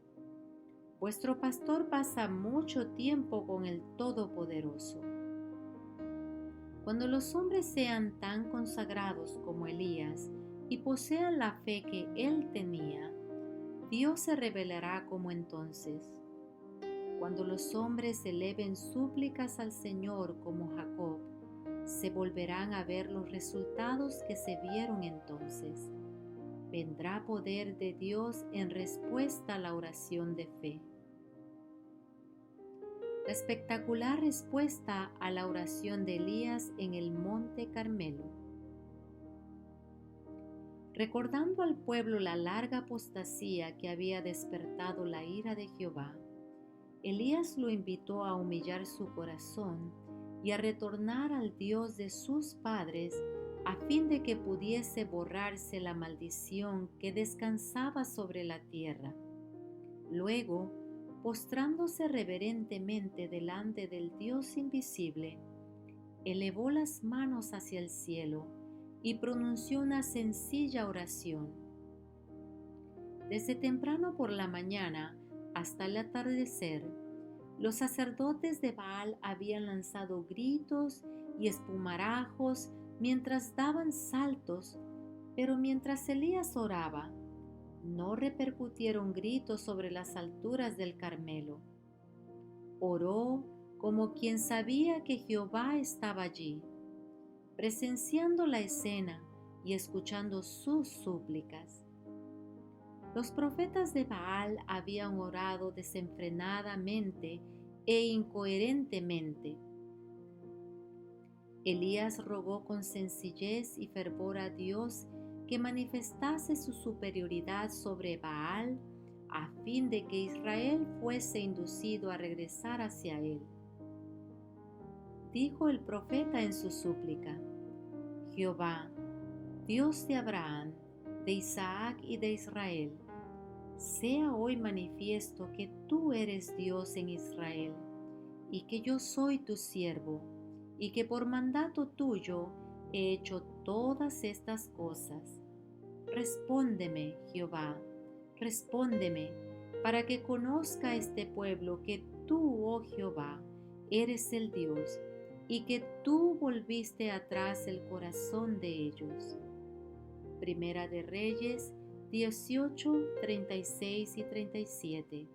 Vuestro pastor pasa mucho tiempo con el Todopoderoso. Cuando los hombres sean tan consagrados como Elías y posean la fe que él tenía, Dios se revelará como entonces. Cuando los hombres eleven súplicas al Señor como Jacob, se volverán a ver los resultados que se vieron entonces. Vendrá poder de Dios en respuesta a la oración de fe». La espectacular respuesta a la oración de Elías en el Monte Carmelo. Recordando al pueblo la larga apostasía que había despertado la ira de Jehová, Elías lo invitó a humillar su corazón y a retornar al Dios de sus padres a fin de que pudiese borrarse la maldición que descansaba sobre la tierra. Luego, postrándose reverentemente delante del Dios invisible, elevó las manos hacia el cielo y pronunció una sencilla oración. Desde temprano por la mañana hasta el atardecer, los sacerdotes de Baal habían lanzado gritos y espumarajos mientras daban saltos, pero mientras Elías oraba, no repercutieron gritos sobre las alturas del Carmelo. Oró como quien sabía que Jehová estaba allí, presenciando la escena y escuchando sus súplicas. Los profetas de Baal habían orado desenfrenadamente e incoherentemente. Elías rogó con sencillez y fervor a Dios que manifestase su superioridad sobre Baal a fin de que Israel fuese inducido a regresar hacia él. Dijo el profeta en su súplica: «Jehová, Dios de Abraham, de Isaac y de Israel, sea hoy manifiesto que tú eres Dios en Israel, y que yo soy tu siervo, y que por mandato tuyo he hecho todas estas cosas. Respóndeme, Jehová, respóndeme, para que conozca este pueblo que tú, oh Jehová, eres el Dios, y que tú volviste atrás el corazón de ellos». Primera de Reyes 18, 36 y 37.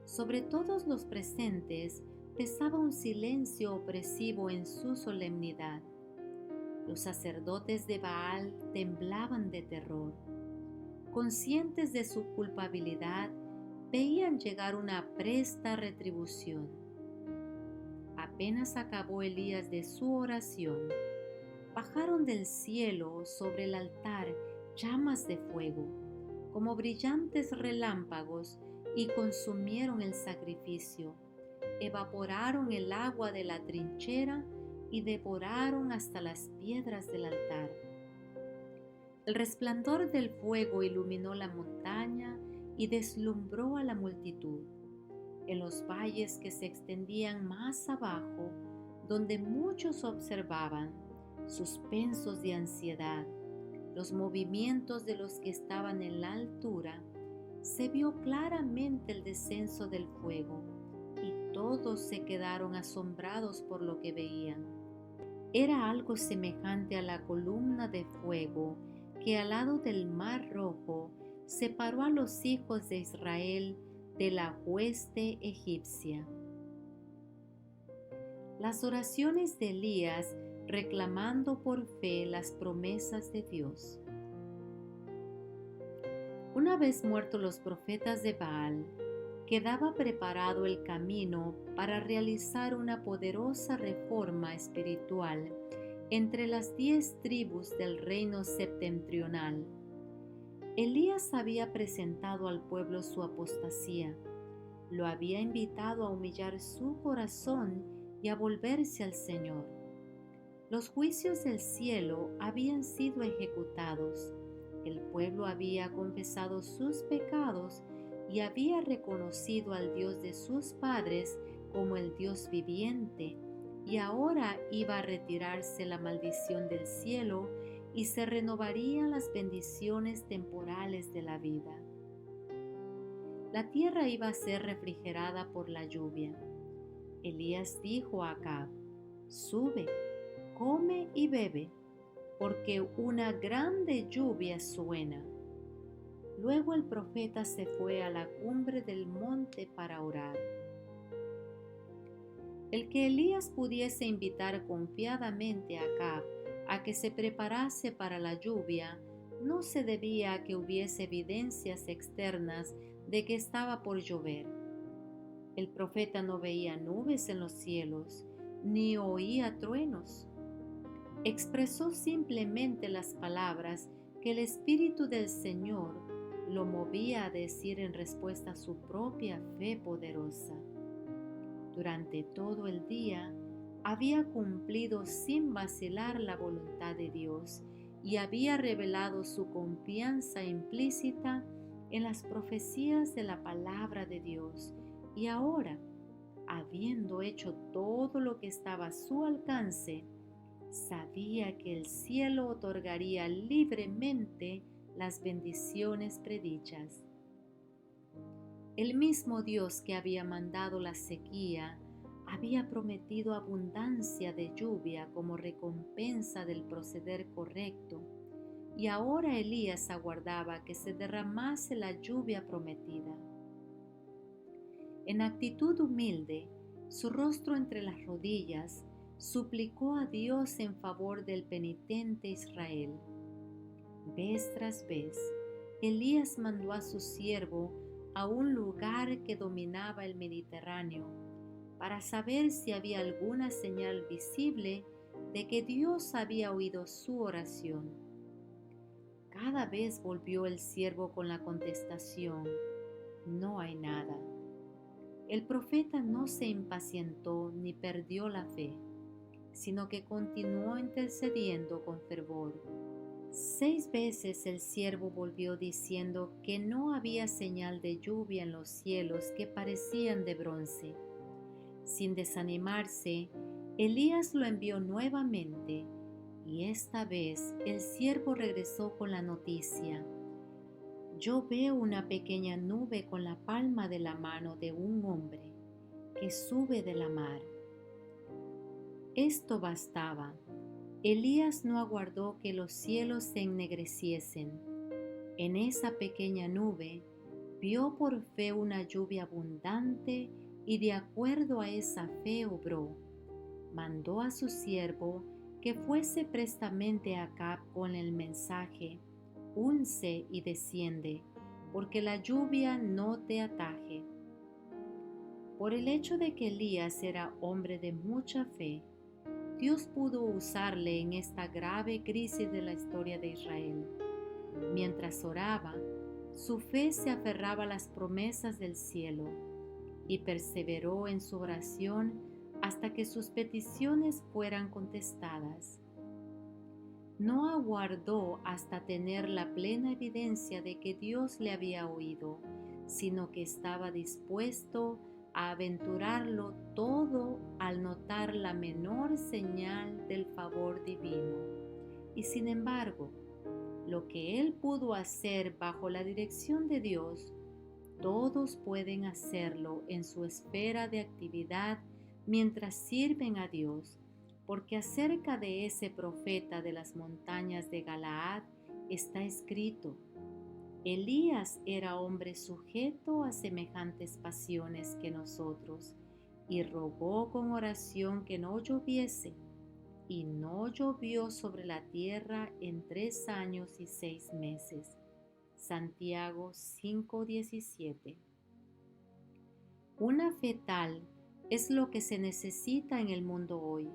Sobre todos los presentes pesaba un silencio opresivo en su solemnidad. Los sacerdotes de Baal temblaban de terror. Conscientes de su culpabilidad, veían llegar una presta retribución. Apenas acabó Elías de su oración, bajaron del cielo sobre el altar llamas de fuego, como brillantes relámpagos, y consumieron el sacrificio, evaporaron el agua de la trinchera y devoraron hasta las piedras del altar. El resplandor del fuego iluminó la montaña y deslumbró a la multitud. En los valles que se extendían más abajo, donde muchos observaban, suspensos de ansiedad, los movimientos de los que estaban en la altura, se vio claramente el descenso del fuego, y todos se quedaron asombrados por lo que veían. Era algo semejante a la columna de fuego que al lado del Mar Rojo separó a los hijos de Israel de la hueste egipcia. Las oraciones de Elías reclamando por fe las promesas de Dios. Una vez muertos los profetas de Baal, quedaba preparado el camino para realizar una poderosa reforma espiritual entre las 10 tribus del reino septentrional. Elías había presentado al pueblo su apostasía, lo había invitado a humillar su corazón y a volverse al Señor. Los juicios del cielo habían sido ejecutados, el pueblo había confesado sus pecados y había reconocido al Dios de sus padres como el Dios viviente, y ahora iba a retirarse la maldición del cielo y se renovarían las bendiciones temporales de la vida. La tierra iba a ser refrigerada por la lluvia. Elías dijo a Acab: «Sube, come y bebe, porque una grande lluvia suena». Luego el profeta se fue a la cumbre del monte para orar. El que Elías pudiese invitar confiadamente a Acab a que se preparase para la lluvia no se debía a que hubiese evidencias externas de que estaba por llover. El profeta no veía nubes en los cielos, ni oía truenos. Expresó simplemente las palabras que el Espíritu del Señor lo movía a decir en respuesta a su propia fe poderosa. Durante todo el día había cumplido sin vacilar la voluntad de Dios y había revelado su confianza implícita en las profecías de la palabra de Dios, y ahora, habiendo hecho todo lo que estaba a su alcance, sabía que el cielo otorgaría libremente las bendiciones predichas. El mismo Dios que había mandado la sequía había prometido abundancia de lluvia como recompensa del proceder correcto, y ahora Elías aguardaba que se derramase la lluvia prometida. En actitud humilde, su rostro entre las rodillas, suplicó a Dios en favor del penitente Israel. Vez tras vez, Elías mandó a su siervo a un lugar que dominaba el Mediterráneo para saber si había alguna señal visible de que Dios había oído su oración. Cada vez volvió el siervo con la contestación: «No hay nada». El profeta no se impacientó ni perdió la fe, sino que continuó intercediendo con fervor. 6 veces el siervo volvió diciendo que no había señal de lluvia en los cielos que parecían de bronce. Sin desanimarse, Elías lo envió nuevamente, y esta vez el siervo regresó con la noticia: «Yo veo una pequeña nube con la palma de la mano de un hombre que sube de la mar». Esto bastaba. Elías no aguardó que los cielos se ennegreciesen. En esa pequeña nube vio por fe una lluvia abundante y de acuerdo a esa fe obró. Mandó a su siervo que fuese prestamente a Acab con el mensaje: «Unce y desciende, porque la lluvia no te ataje». Por el hecho de que Elías era hombre de mucha fe, Dios pudo usarle en esta grave crisis de la historia de Israel. Mientras oraba, su fe se aferraba a las promesas del cielo y perseveró en su oración hasta que sus peticiones fueran contestadas. No aguardó hasta tener la plena evidencia de que Dios le había oído, sino que estaba dispuesto a aventurarlo todo al notar la menor señal del favor divino. Y sin embargo, lo que él pudo hacer bajo la dirección de Dios, todos pueden hacerlo en su esfera de actividad mientras sirven a Dios, porque acerca de ese profeta de las montañas de Galaad está escrito: Elías era hombre sujeto a semejantes pasiones que nosotros, y rogó con oración que no lloviese, y no llovió sobre la tierra en 3 años y 6 meses. Santiago 5:17. Una fe tal es lo que se necesita en el mundo hoy,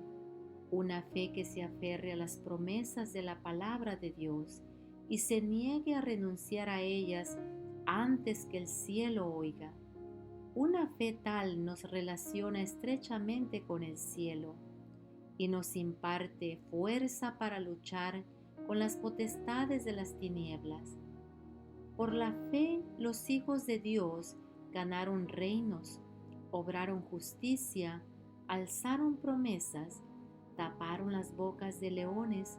una fe que se aferre a las promesas de la palabra de Dios y se niegue a renunciar a ellas antes que el cielo oiga. Una fe tal nos relaciona estrechamente con el cielo y nos imparte fuerza para luchar con las potestades de las tinieblas. Por la fe, los hijos de Dios ganaron reinos, obraron justicia, alzaron promesas, taparon las bocas de leones,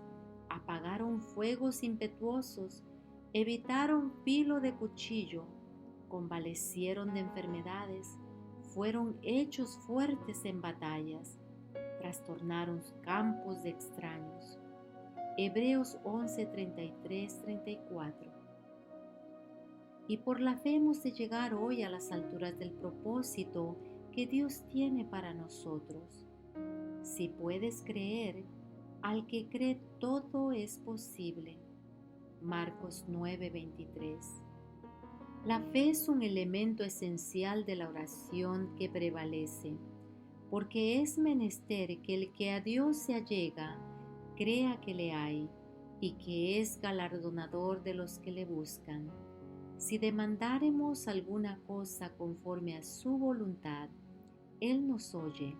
apagaron fuegos impetuosos, evitaron filo de cuchillo, convalecieron de enfermedades, fueron hechos fuertes en batallas, trastornaron campos de extraños. Hebreos 11:33-34. Y por la fe hemos de llegar hoy a las alturas del propósito que Dios tiene para nosotros. Si puedes creer, al que cree todo es posible. Marcos 9:23. La fe es un elemento esencial de la oración que prevalece, porque es menester que el que a Dios se allega crea que le hay y que es galardonador de los que le buscan. Si demandáremos alguna cosa conforme a su voluntad, Él nos oye.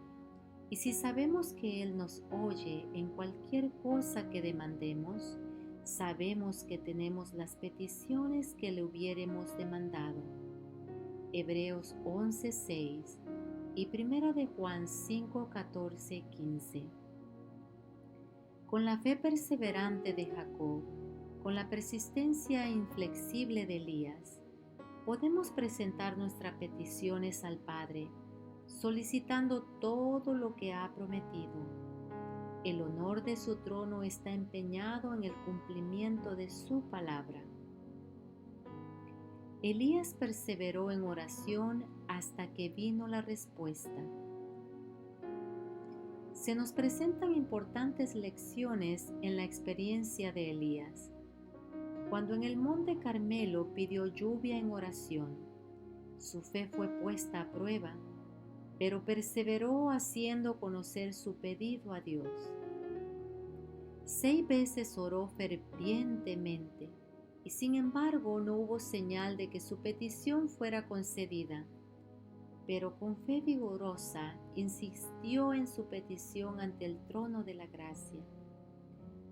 Y si sabemos que Él nos oye en cualquier cosa que demandemos, sabemos que tenemos las peticiones que le hubiéremos demandado. Hebreos 11:6 y 1 de Juan 5:14-15. Con la fe perseverante de Jacob, con la persistencia inflexible de Elías, podemos presentar nuestras peticiones al Padre, solicitando todo lo que ha prometido. El honor de su trono está empeñado en el cumplimiento de su palabra. Elías perseveró en oración hasta que vino la respuesta. Se nos presentan importantes lecciones en la experiencia de Elías. Cuando en el monte Carmelo pidió lluvia en oración, su fe fue puesta a prueba, pero perseveró haciendo conocer su pedido a Dios. 6 veces oró fervientemente y sin embargo no hubo señal de que su petición fuera concedida, pero con fe vigorosa insistió en su petición ante el trono de la gracia.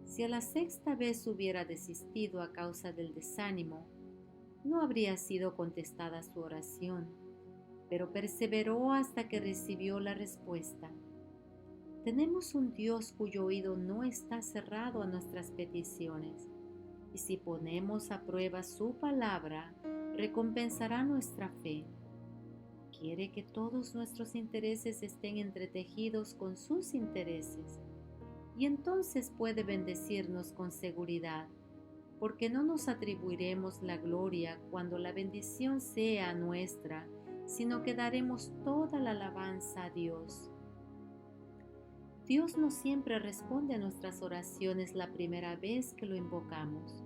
Si a la 6ª vez hubiera desistido a causa del desánimo, no habría sido contestada su oración, pero perseveró hasta que recibió la respuesta. Tenemos un Dios cuyo oído no está cerrado a nuestras peticiones, y si ponemos a prueba su palabra, recompensará nuestra fe. Quiere que todos nuestros intereses estén entretejidos con sus intereses, y entonces puede bendecirnos con seguridad, porque no nos atribuiremos la gloria cuando la bendición sea nuestra, sino que daremos toda la alabanza a Dios. Dios no siempre responde a nuestras oraciones la primera vez que lo invocamos.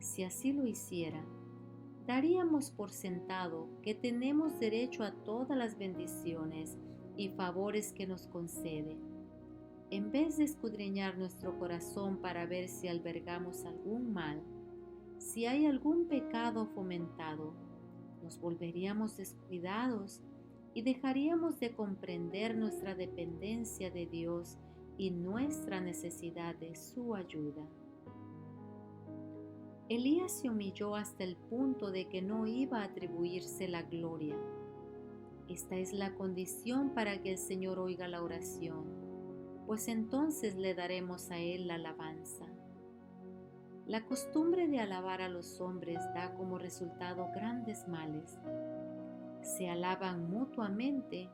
Si así lo hiciera, daríamos por sentado que tenemos derecho a todas las bendiciones y favores que nos concede. En vez de escudriñar nuestro corazón para ver si albergamos algún mal, si hay algún pecado fomentado, nos volveríamos descuidados y dejaríamos de comprender nuestra dependencia de Dios y nuestra necesidad de su ayuda. Elías se humilló hasta el punto de que no iba a atribuirse la gloria. Esta es la condición para que el Señor oiga la oración, pues entonces le daremos a Él la alabanza. La costumbre de alabar a los hombres da como resultado grandes males. Se alaban mutuamente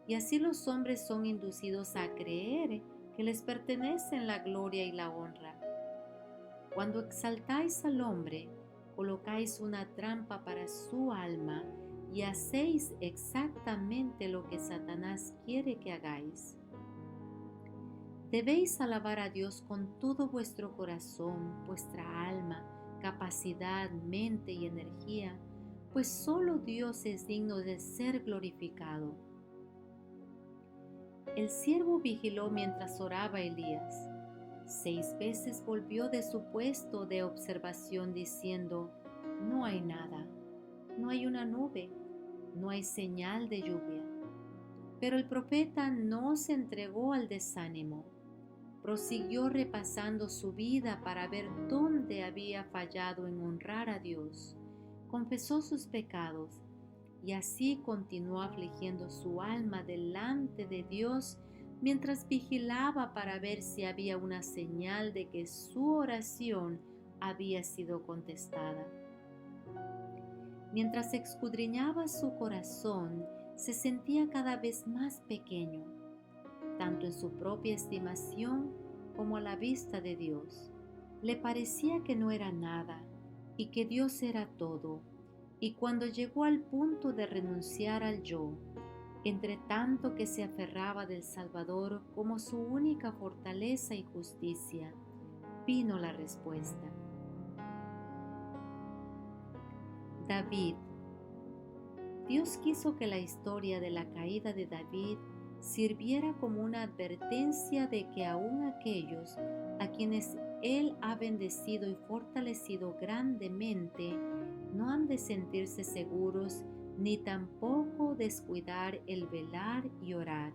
y así los hombres son inducidos a creer que les pertenecen la gloria y la honra. Cuando exaltáis al hombre, colocáis una trampa para su alma y hacéis exactamente lo que Satanás quiere que hagáis. Debéis alabar a Dios con todo vuestro corazón, vuestra alma, capacidad, mente y energía, pues solo Dios es digno de ser glorificado. El siervo vigiló mientras oraba Elías. 6 veces volvió de su puesto de observación diciendo: no hay nada, no hay una nube, no hay señal de lluvia. Pero el profeta no se entregó al desánimo. Prosiguió repasando su vida para ver dónde había fallado en honrar a Dios. Confesó sus pecados y así continuó afligiendo su alma delante de Dios mientras vigilaba para ver si había una señal de que su oración había sido contestada. Mientras escudriñaba su corazón, se sentía cada vez más pequeño, tanto en su propia estimación como a la vista de Dios. Le parecía que no era nada y que Dios era todo, y cuando llegó al punto de renunciar al yo, entre tanto que se aferraba del Salvador como su única fortaleza y justicia, vino la respuesta. David. Dios quiso que la historia de la caída de David sirviera como una advertencia de que aun aquellos a quienes Él ha bendecido y fortalecido grandemente no han de sentirse seguros ni tampoco descuidar el velar y orar.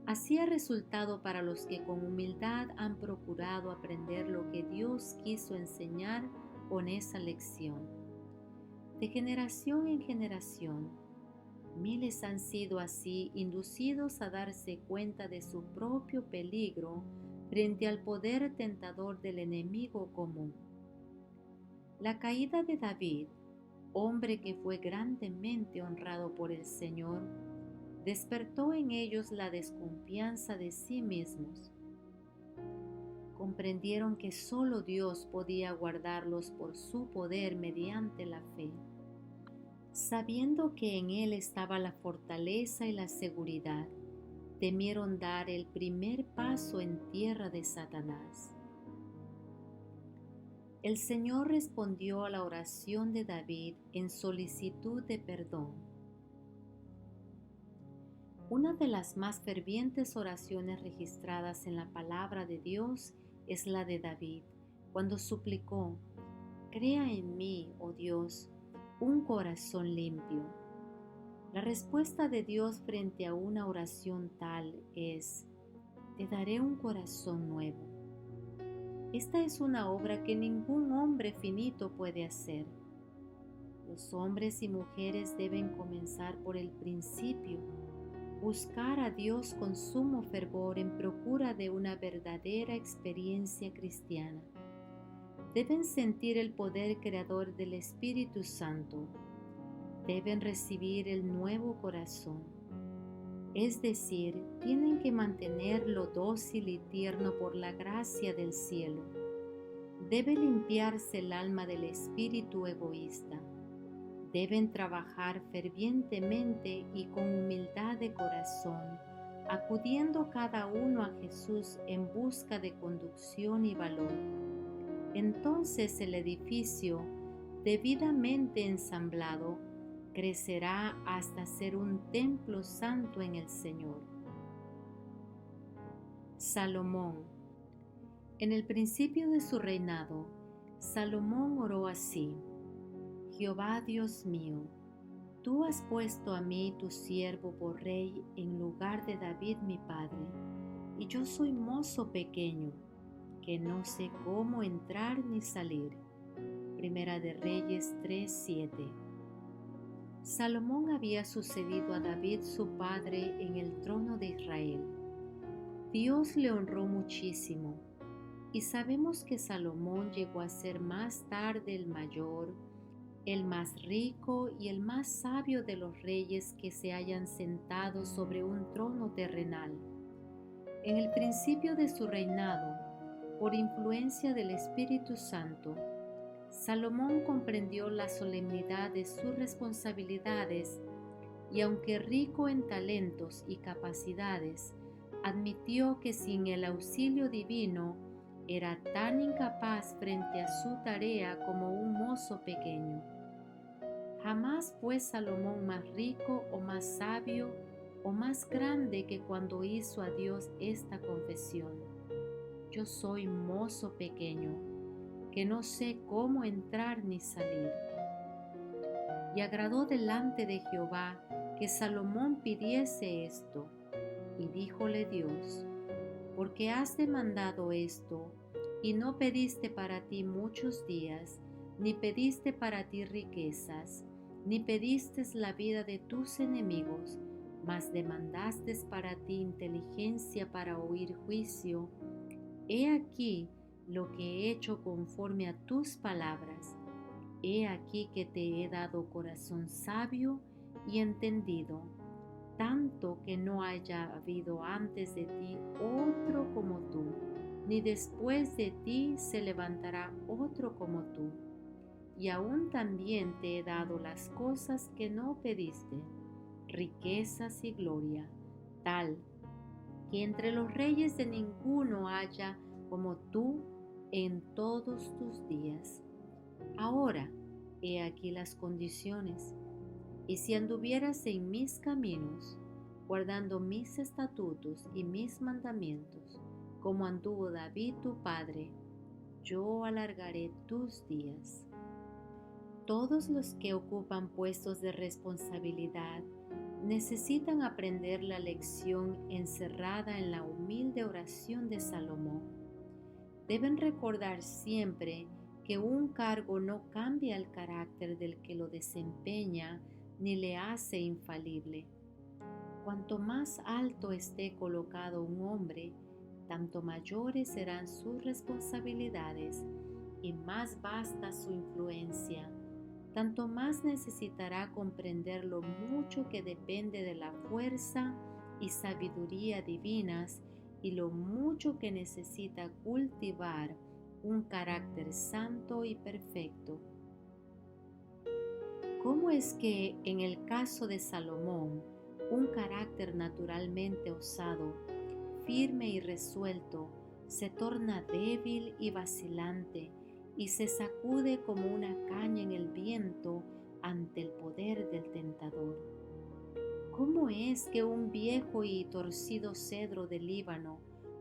Así ha resultado para los que con humildad han procurado aprender lo que Dios quiso enseñar con esa lección. De generación en generación, miles han sido así inducidos a darse cuenta de su propio peligro frente al poder tentador del enemigo común. La caída de David, hombre que fue grandemente honrado por el Señor, despertó en ellos la desconfianza de sí mismos. Comprendieron que solo Dios podía guardarlos por su poder mediante la fe. Sabiendo que en Él estaba la fortaleza y la seguridad, temieron dar el primer paso en tierra de Satanás. El Señor respondió a la oración de David en solicitud de perdón. Una de las más fervientes oraciones registradas en la palabra de Dios es la de David, cuando suplicó: «Crea en mí, oh Dios, un corazón limpio». La respuesta de Dios frente a una oración tal es: «Te daré un corazón nuevo». Esta es una obra que ningún hombre finito puede hacer. Los hombres y mujeres deben comenzar por el principio, buscar a Dios con sumo fervor en procura de una verdadera experiencia cristiana. Deben sentir el poder creador del Espíritu Santo. Deben recibir el nuevo corazón. Es decir, tienen que mantenerlo dócil y tierno por la gracia del cielo. Debe limpiarse el alma del espíritu egoísta. Deben trabajar fervientemente y con humildad de corazón, acudiendo cada uno a Jesús en busca de conducción y valor. Entonces el edificio, debidamente ensamblado, crecerá hasta ser un templo santo en el Señor. Salomón. En el principio de su reinado, Salomón oró así: Jehová Dios mío, tú has puesto a mí tu siervo por rey en lugar de David mi padre, y yo soy mozo pequeño, que no sé cómo entrar ni salir. Primera de Reyes 3:7. Salomón había sucedido a David su padre en el trono de Israel. Dios le honró muchísimo, y sabemos que Salomón llegó a ser más tarde el mayor, el más rico y el más sabio de los reyes que se hayan sentado sobre un trono terrenal. En el principio de su reinado, por influencia del Espíritu Santo, Salomón comprendió la solemnidad de sus responsabilidades y, aunque rico en talentos y capacidades, admitió que sin el auxilio divino era tan incapaz frente a su tarea como un mozo pequeño. Jamás fue Salomón más rico o más sabio o más grande que cuando hizo a Dios esta confesión: yo soy mozo pequeño, que no sé cómo entrar ni salir. Y agradó delante de Jehová que Salomón pidiese esto, y díjole Dios: porque has demandado esto, y no pediste para ti muchos días, ni pediste para ti riquezas, ni pediste la vida de tus enemigos, mas demandaste para ti inteligencia para oír juicio. He aquí lo que he hecho conforme a tus palabras. He aquí que te he dado corazón sabio y entendido, tanto que no haya habido antes de ti otro como tú, ni después de ti se levantará otro como tú. Y aún también te he dado las cosas que no pediste, riquezas y gloria, tal que entre los reyes de ninguno haya como tú en todos tus días. Ahora, he aquí las condiciones. Y si anduvieras en mis caminos, guardando mis estatutos y mis mandamientos, como anduvo David tu padre, yo alargaré tus días. Todos los que ocupan puestos de responsabilidad necesitan aprender la lección encerrada en la humilde oración de Salomón. Deben recordar siempre que un cargo no cambia el carácter del que lo desempeña ni le hace infalible. Cuanto más alto esté colocado un hombre, tanto mayores serán sus responsabilidades y más vasta su influencia, tanto más necesitará comprender lo mucho que depende de la fuerza y sabiduría divinas y lo mucho que necesita cultivar un carácter santo y perfecto. ¿Cómo es que en el caso de Salomón, un carácter naturalmente osado, firme y resuelto, se torna débil y vacilante y se sacude como una caña en el viento ante el poder del tentador? ¿Cómo es que un viejo y torcido cedro del Líbano,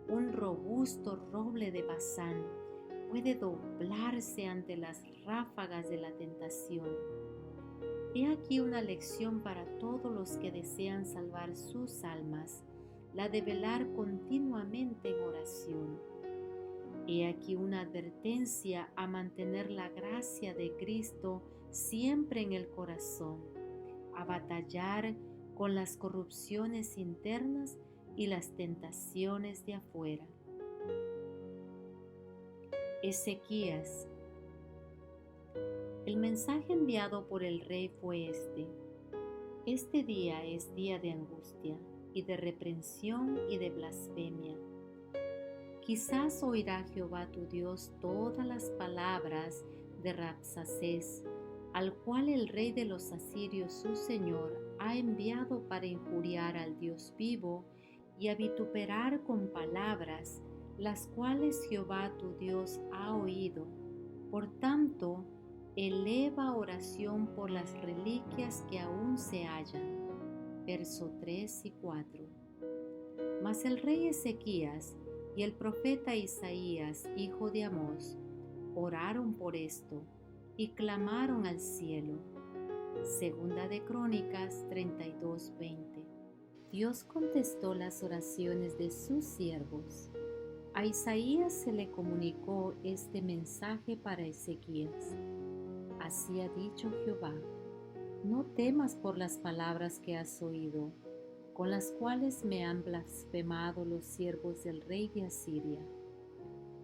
un robusto roble de Basán, puede doblarse ante las ráfagas de la tentación? He aquí una lección para todos los que desean salvar sus almas, la de velar continuamente en oración. He aquí una advertencia a mantener la gracia de Cristo siempre en el corazón, a batallar con las corrupciones internas y las tentaciones de afuera. Ezequías. El mensaje enviado por el rey fue este: este día es día de angustia y de reprensión y de blasfemia. Quizás oirá Jehová tu Dios todas las palabras de Rabsacés, al cual el rey de los asirios su señor ha enviado para injuriar al Dios vivo y a vituperar con palabras, las cuales Jehová tu Dios ha oído. Por tanto, eleva oración por las reliquias que aún se hallan. Verso 3 y 4. Mas el rey Ezequías y el profeta Isaías, hijo de Amós, oraron por esto y clamaron al cielo. Segunda de Crónicas 32:20. Dios contestó las oraciones de sus siervos. A Isaías se le comunicó este mensaje para Ezequías. Así ha dicho Jehová: no temas por las palabras que has oído, con las cuales me han blasfemado los siervos del rey de Asiria.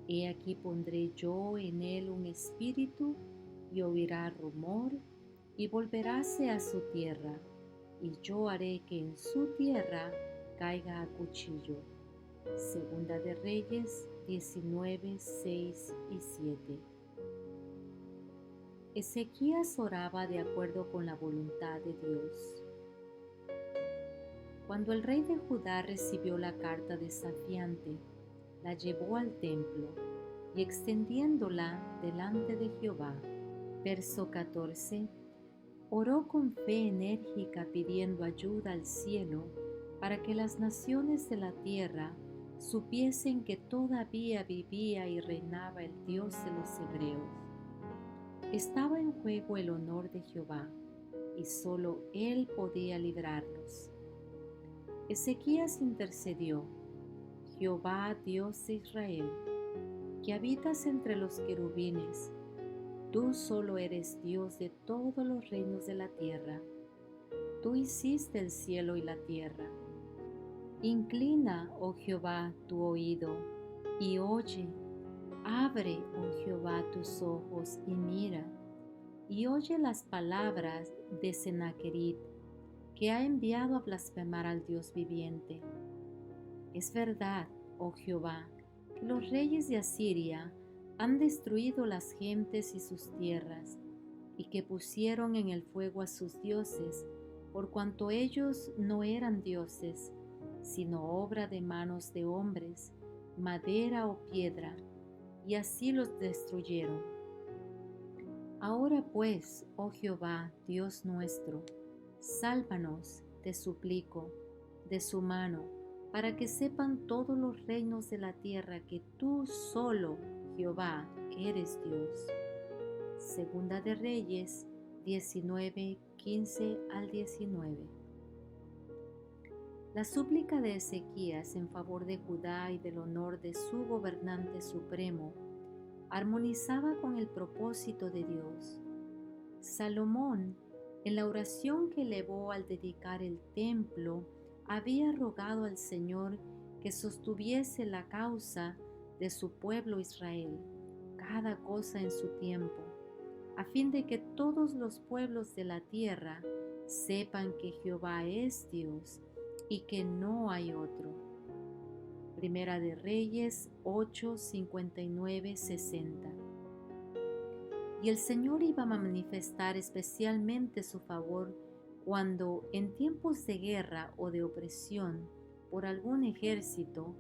He aquí pondré yo en él un espíritu, y oirá rumor, y volveráse a su tierra, y yo haré que en su tierra caiga a cuchillo. Segunda de Reyes 19, 6 y 7. Ezequías oraba de acuerdo con la voluntad de Dios. Cuando el rey de Judá recibió la carta desafiante, la llevó al templo y extendiéndola delante de Jehová. Verso 14. Oró con fe enérgica pidiendo ayuda al cielo para que las naciones de la tierra supiesen que todavía vivía y reinaba el Dios de los hebreos. Estaba en juego el honor de Jehová, y solo Él podía librarlos. Ezequías intercedió: Jehová, Dios de Israel, que habitas entre los querubines, tú solo eres Dios de todos los reinos de la tierra. Tú hiciste el cielo y la tierra. Inclina, oh Jehová, tu oído, y oye. Abre, oh Jehová, tus ojos, y mira, y oye las palabras de Sennacherib, que ha enviado a blasfemar al Dios viviente. Es verdad, oh Jehová, que los reyes de Asiria han destruido las gentes y sus tierras, y que pusieron en el fuego a sus dioses, por cuanto ellos no eran dioses, sino obra de manos de hombres, madera o piedra, y así los destruyeron. Ahora pues, oh Jehová, Dios nuestro, sálvanos, te suplico, de su mano, para que sepan todos los reinos de la tierra que tú solo, Jehová, eres Dios. Segunda de Reyes 19, 15 al 19. La súplica de Ezequías en favor de Judá y del honor de su gobernante supremo armonizaba con el propósito de Dios. Salomón, en la oración que elevó al dedicar el templo, había rogado al Señor que sostuviese la causa de su pueblo Israel, cada cosa en su tiempo, a fin de que todos los pueblos de la tierra sepan que Jehová es Dios y que no hay otro. Primera de Reyes 8, 59, 60. Y el Señor iba a manifestar especialmente su favor cuando, en tiempos de guerra o de opresión por algún ejército,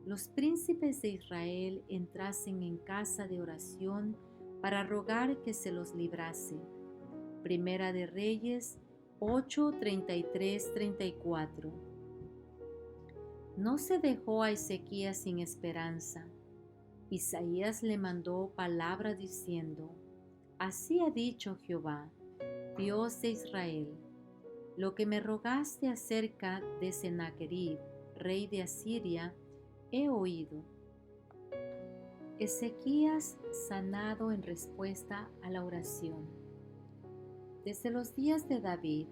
los príncipes de Israel entrasen en casa de oración para rogar que se los librase. Primera de Reyes 8, 33, 34. No se dejó a Ezequías sin esperanza. Isaías le mandó palabra diciendo: Así ha dicho Jehová, Dios de Israel, lo que me rogaste acerca de Sennacherib, rey de Asiria, he oído. Ezequías sanado en respuesta a la oración. Desde los días de David,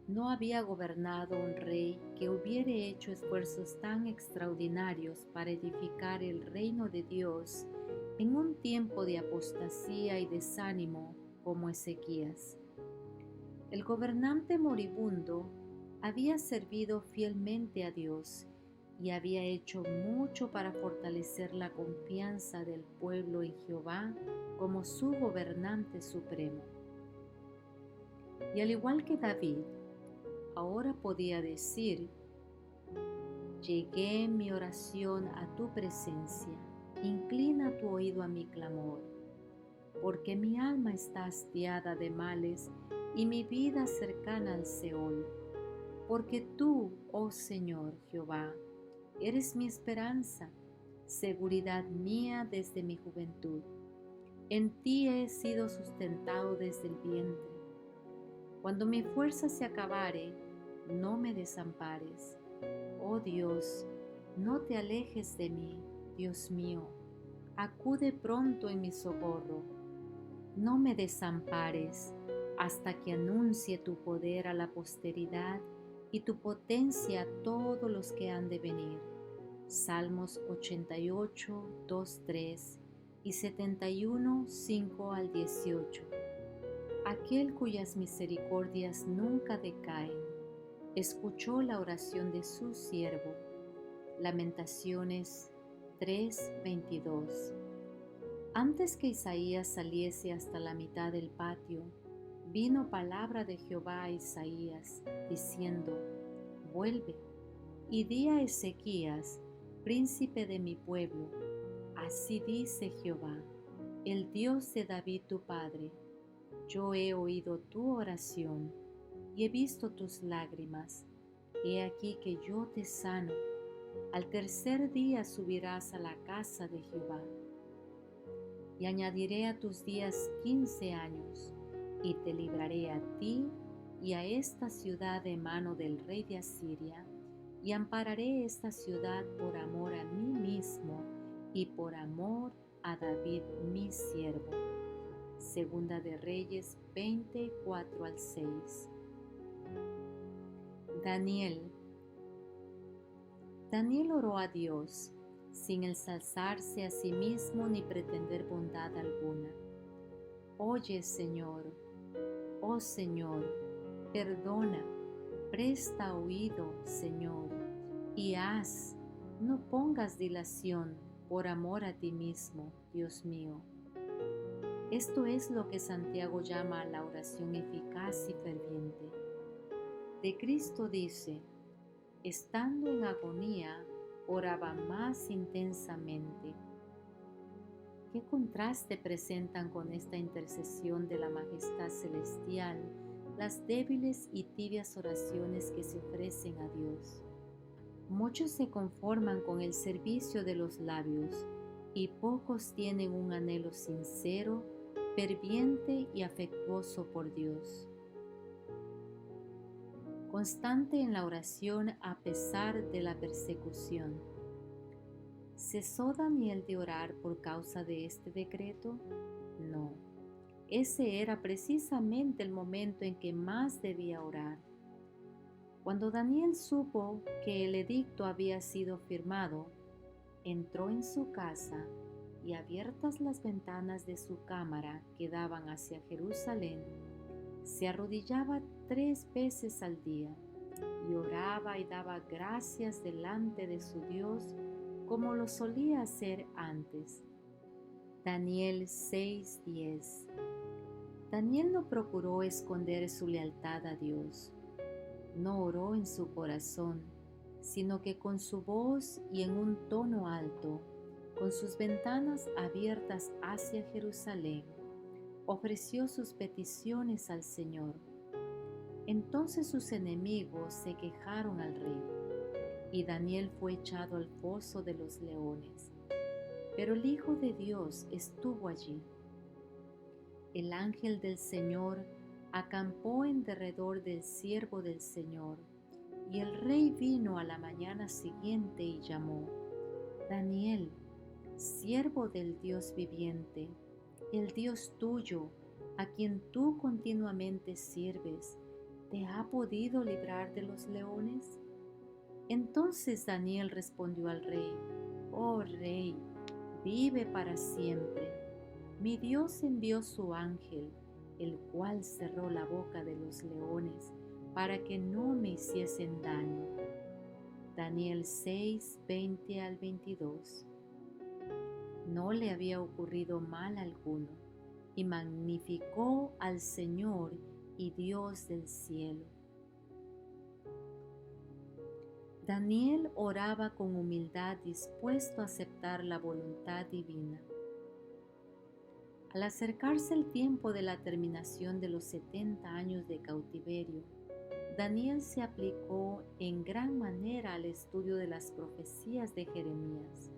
no había gobernado un rey que hubiere hecho esfuerzos tan extraordinarios para edificar el reino de Dios en un tiempo de apostasía y desánimo como Ezequías. El gobernante moribundo había servido fielmente a Dios y había hecho mucho para fortalecer la confianza del pueblo en Jehová como su gobernante supremo. Y al igual que David, ahora podía decir: llegué en mi oración a tu presencia, inclina tu oído a mi clamor, porque mi alma está hastiada de males y mi vida cercana al Seol, porque tú, oh Señor Jehová, eres mi esperanza, seguridad mía desde mi juventud. En ti he sido sustentado desde el vientre. Cuando mi fuerza se acabare, no me desampares. Oh Dios, no te alejes de mí, Dios mío, acude pronto en mi socorro. No me desampares hasta que anuncie tu poder a la posteridad y tu potencia a todos los que han de venir. Salmos 88, 2, 3 y 71, 5 al 18. Aquel cuyas misericordias nunca decaen, escuchó la oración de su siervo. Lamentaciones 3:22. Antes que Isaías saliese hasta la mitad del patio, vino palabra de Jehová a Isaías, diciendo: Vuelve, y di a Ezequías, príncipe de mi pueblo, así dice Jehová, el Dios de David tu padre: Yo he oído tu oración, y he visto tus lágrimas. He aquí que yo te sano. Al tercer día subirás a la casa de Jehová. Y añadiré a tus días 15 años, y te libraré a ti y a esta ciudad de mano del rey de Asiria, y ampararé esta ciudad por amor a mí mismo y por amor a David mi siervo. Segunda de Reyes 24 al 6. Daniel oró a Dios, sin ensalzarse a sí mismo ni pretender bondad alguna. Oye, Señor, oh Señor, perdona, presta oído, Señor, y haz, no pongas dilación por amor a ti mismo, Dios mío. Esto es lo que Santiago llama la oración eficaz y ferviente. De Cristo dice: estando en agonía, oraba más intensamente. ¿Qué contraste presentan con esta intercesión de la majestad celestial las débiles y tibias oraciones que se ofrecen a Dios? Muchos se conforman con el servicio de los labios y pocos tienen un anhelo sincero, ferviente y afectuoso por Dios. Constante en la oración a pesar de la persecución. ¿Cesó Daniel de orar por causa de este decreto? No, ese era precisamente el momento en que más debía orar. Cuando Daniel supo que el edicto había sido firmado, entró en su casa y, abiertas las ventanas de su cámara que daban hacia Jerusalén, se arrodillaba 3 veces al día y oraba y daba gracias delante de su Dios como lo solía hacer antes. Daniel 6:10. Daniel no procuró esconder su lealtad a Dios. No oró en su corazón, sino que con su voz y en un tono alto, con sus ventanas abiertas hacia Jerusalén, ofreció sus peticiones al Señor. Entonces sus enemigos se quejaron al rey, y Daniel fue echado al foso de los leones. Pero el Hijo de Dios estuvo allí. El ángel del Señor acampó en derredor del siervo del Señor, y el rey vino a la mañana siguiente y llamó: Daniel, siervo del Dios viviente, el Dios tuyo, a quien tú continuamente sirves, ¿te ha podido librar de los leones? Entonces Daniel respondió al rey: Oh rey, vive para siempre. Mi Dios envió su ángel, el cual cerró la boca de los leones para que no me hiciesen daño. Daniel 6, 20 al 22. No le había ocurrido mal alguno, y magnificó al Señor y Dios del cielo. Daniel oraba con humildad, dispuesto a aceptar la voluntad divina. Al acercarse el tiempo de la terminación de los 70 años de cautiverio, Daniel se aplicó en gran manera al estudio de las profecías de Jeremías.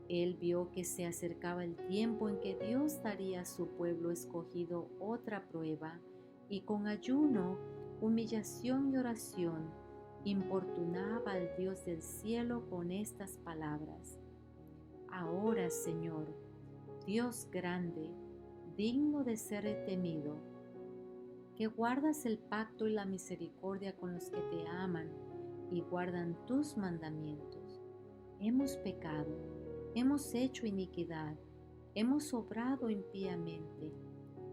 Él vio que se acercaba el tiempo en que Dios daría a su pueblo escogido otra prueba y con ayuno, humillación y oración importunaba al Dios del cielo con estas palabras: Ahora, Señor, Dios grande, digno de ser temido, que guardas el pacto y la misericordia con los que te aman y guardan tus mandamientos. Hemos pecado, hemos hecho iniquidad, hemos obrado impíamente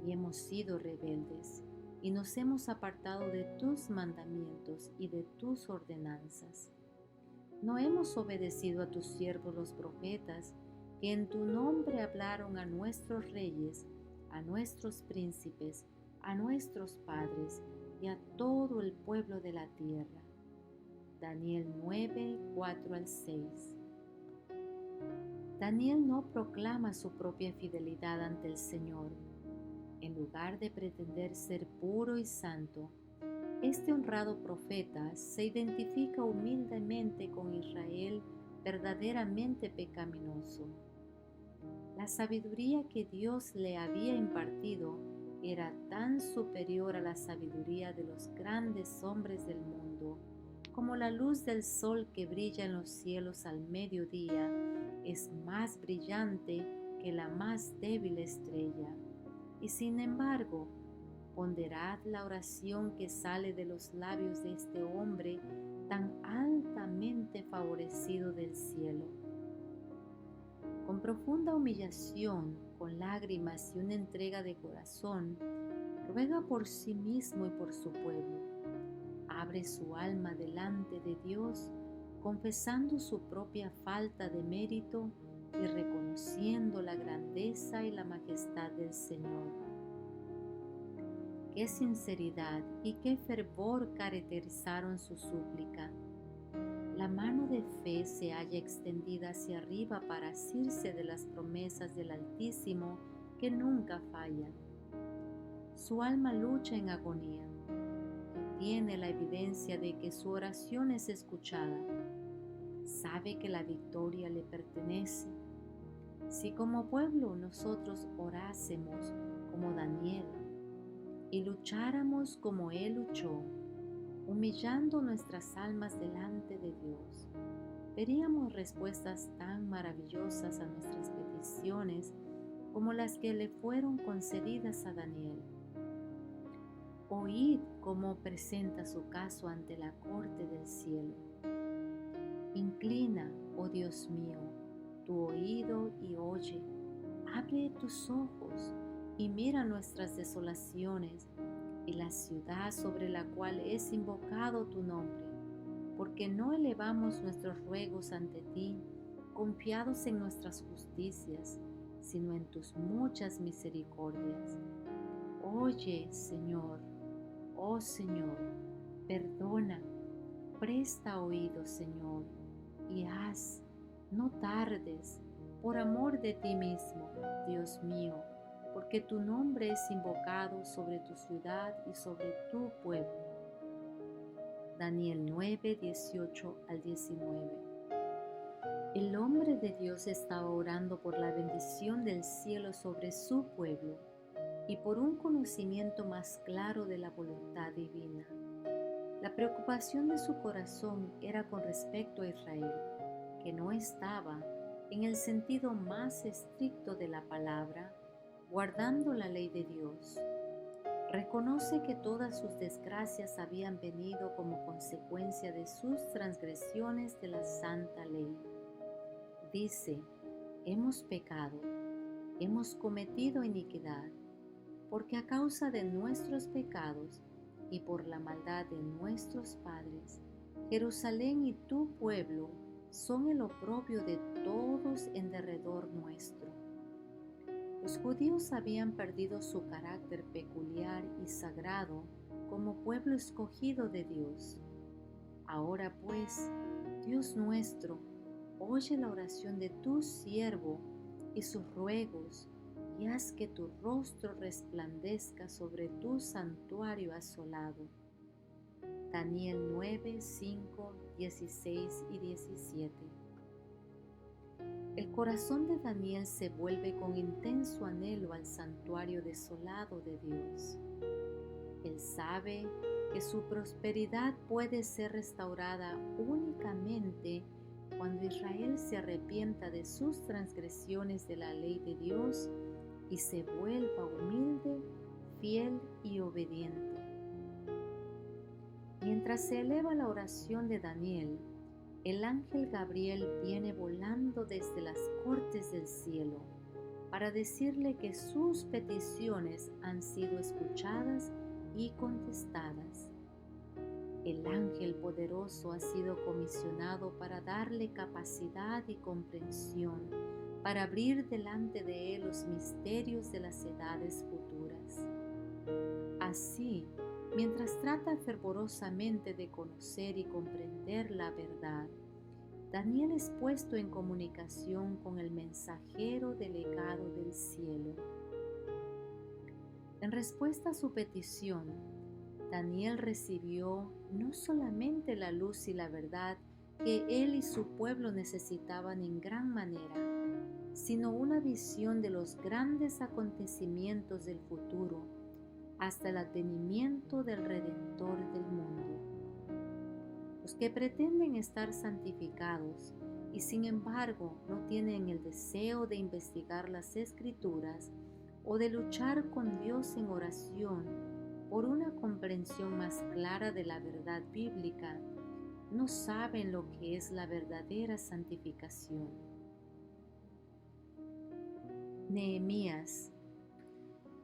y hemos sido rebeldes, y nos hemos apartado de tus mandamientos y de tus ordenanzas. No hemos obedecido a tus siervos los profetas, que en tu nombre hablaron a nuestros reyes, a nuestros príncipes, a nuestros padres y a todo el pueblo de la tierra. Daniel 9, 4 al 6. Daniel no proclama su propia fidelidad ante el Señor. En lugar de pretender ser puro y santo, este honrado profeta se identifica humildemente con Israel verdaderamente pecaminoso. La sabiduría que Dios le había impartido era tan superior a la sabiduría de los grandes hombres del mundo, como la luz del sol que brilla en los cielos al mediodía es más brillante que la más débil estrella. Y sin embargo, ponderad la oración que sale de los labios de este hombre tan altamente favorecido del cielo. Con profunda humillación, con lágrimas y una entrega de corazón, ruega por sí mismo y por su pueblo. Abre su alma delante de Dios, confesando su propia falta de mérito y reconociendo la grandeza y la majestad del Señor. Qué sinceridad y qué fervor caracterizaron su súplica. La mano de fe se halla extendida hacia arriba para asirse de las promesas del Altísimo que nunca fallan. Su alma lucha en agonía y tiene la evidencia de que su oración es escuchada. Sabe que la victoria le pertenece. Si como pueblo nosotros orásemos como Daniel y lucháramos como él luchó, humillando nuestras almas delante de Dios, veríamos respuestas tan maravillosas a nuestras peticiones como las que le fueron concedidas a Daniel. Oíd cómo presenta su caso ante la corte del cielo. Inclina, oh Dios mío, tu oído y oye. Abre tus ojos y mira nuestras desolaciones y la ciudad sobre la cual es invocado tu nombre, porque no elevamos nuestros ruegos ante ti, confiados en nuestras justicias, sino en tus muchas misericordias. Oye, Señor, oh Señor, perdona, presta oído, Señor, y haz, no tardes, por amor de ti mismo, Dios mío, porque tu nombre es invocado sobre tu ciudad y sobre tu pueblo. Daniel 9, 18 al 19. El hombre de Dios estaba orando por la bendición del cielo sobre su pueblo y por un conocimiento más claro de la voluntad divina. La preocupación de su corazón era con respecto a Israel, que no estaba, en el sentido más estricto de la palabra, guardando la ley de Dios. Reconoce que todas sus desgracias habían venido como consecuencia de sus transgresiones de la santa ley. Dice: hemos pecado, hemos cometido iniquidad, porque a causa de nuestros pecados y por la maldad de nuestros padres, Jerusalén y tu pueblo son el oprobio de todos en derredor nuestro. Los judíos habían perdido su carácter peculiar y sagrado como pueblo escogido de Dios. Ahora pues, Dios nuestro, oye la oración de tu siervo y sus ruegos, y haz que tu rostro resplandezca sobre tu santuario asolado. Daniel 9, 5, 16 y 17. El corazón de Daniel se vuelve con intenso anhelo al santuario desolado de Dios. El sabe que su prosperidad puede ser restaurada únicamente cuando Israel se arrepienta de sus transgresiones de la ley de Dios y se vuelva humilde, fiel y obediente. Mientras se eleva la oración de Daniel, el ángel Gabriel viene volando desde las cortes del cielo para decirle que sus peticiones han sido escuchadas y contestadas. El ángel poderoso ha sido comisionado para darle capacidad y comprensión, para abrir delante de él los misterios de las edades futuras. Así, mientras trata fervorosamente de conocer y comprender la verdad, Daniel es puesto en comunicación con el mensajero delegado del cielo. En respuesta a su petición, Daniel recibió no solamente la luz y la verdad que él y su pueblo necesitaban en gran manera, sino una visión de los grandes acontecimientos del futuro, hasta el advenimiento del Redentor del mundo. Los que pretenden estar santificados y sin embargo no tienen el deseo de investigar las Escrituras o de luchar con Dios en oración por una comprensión más clara de la verdad bíblica, no saben lo que es la verdadera santificación. Nehemías.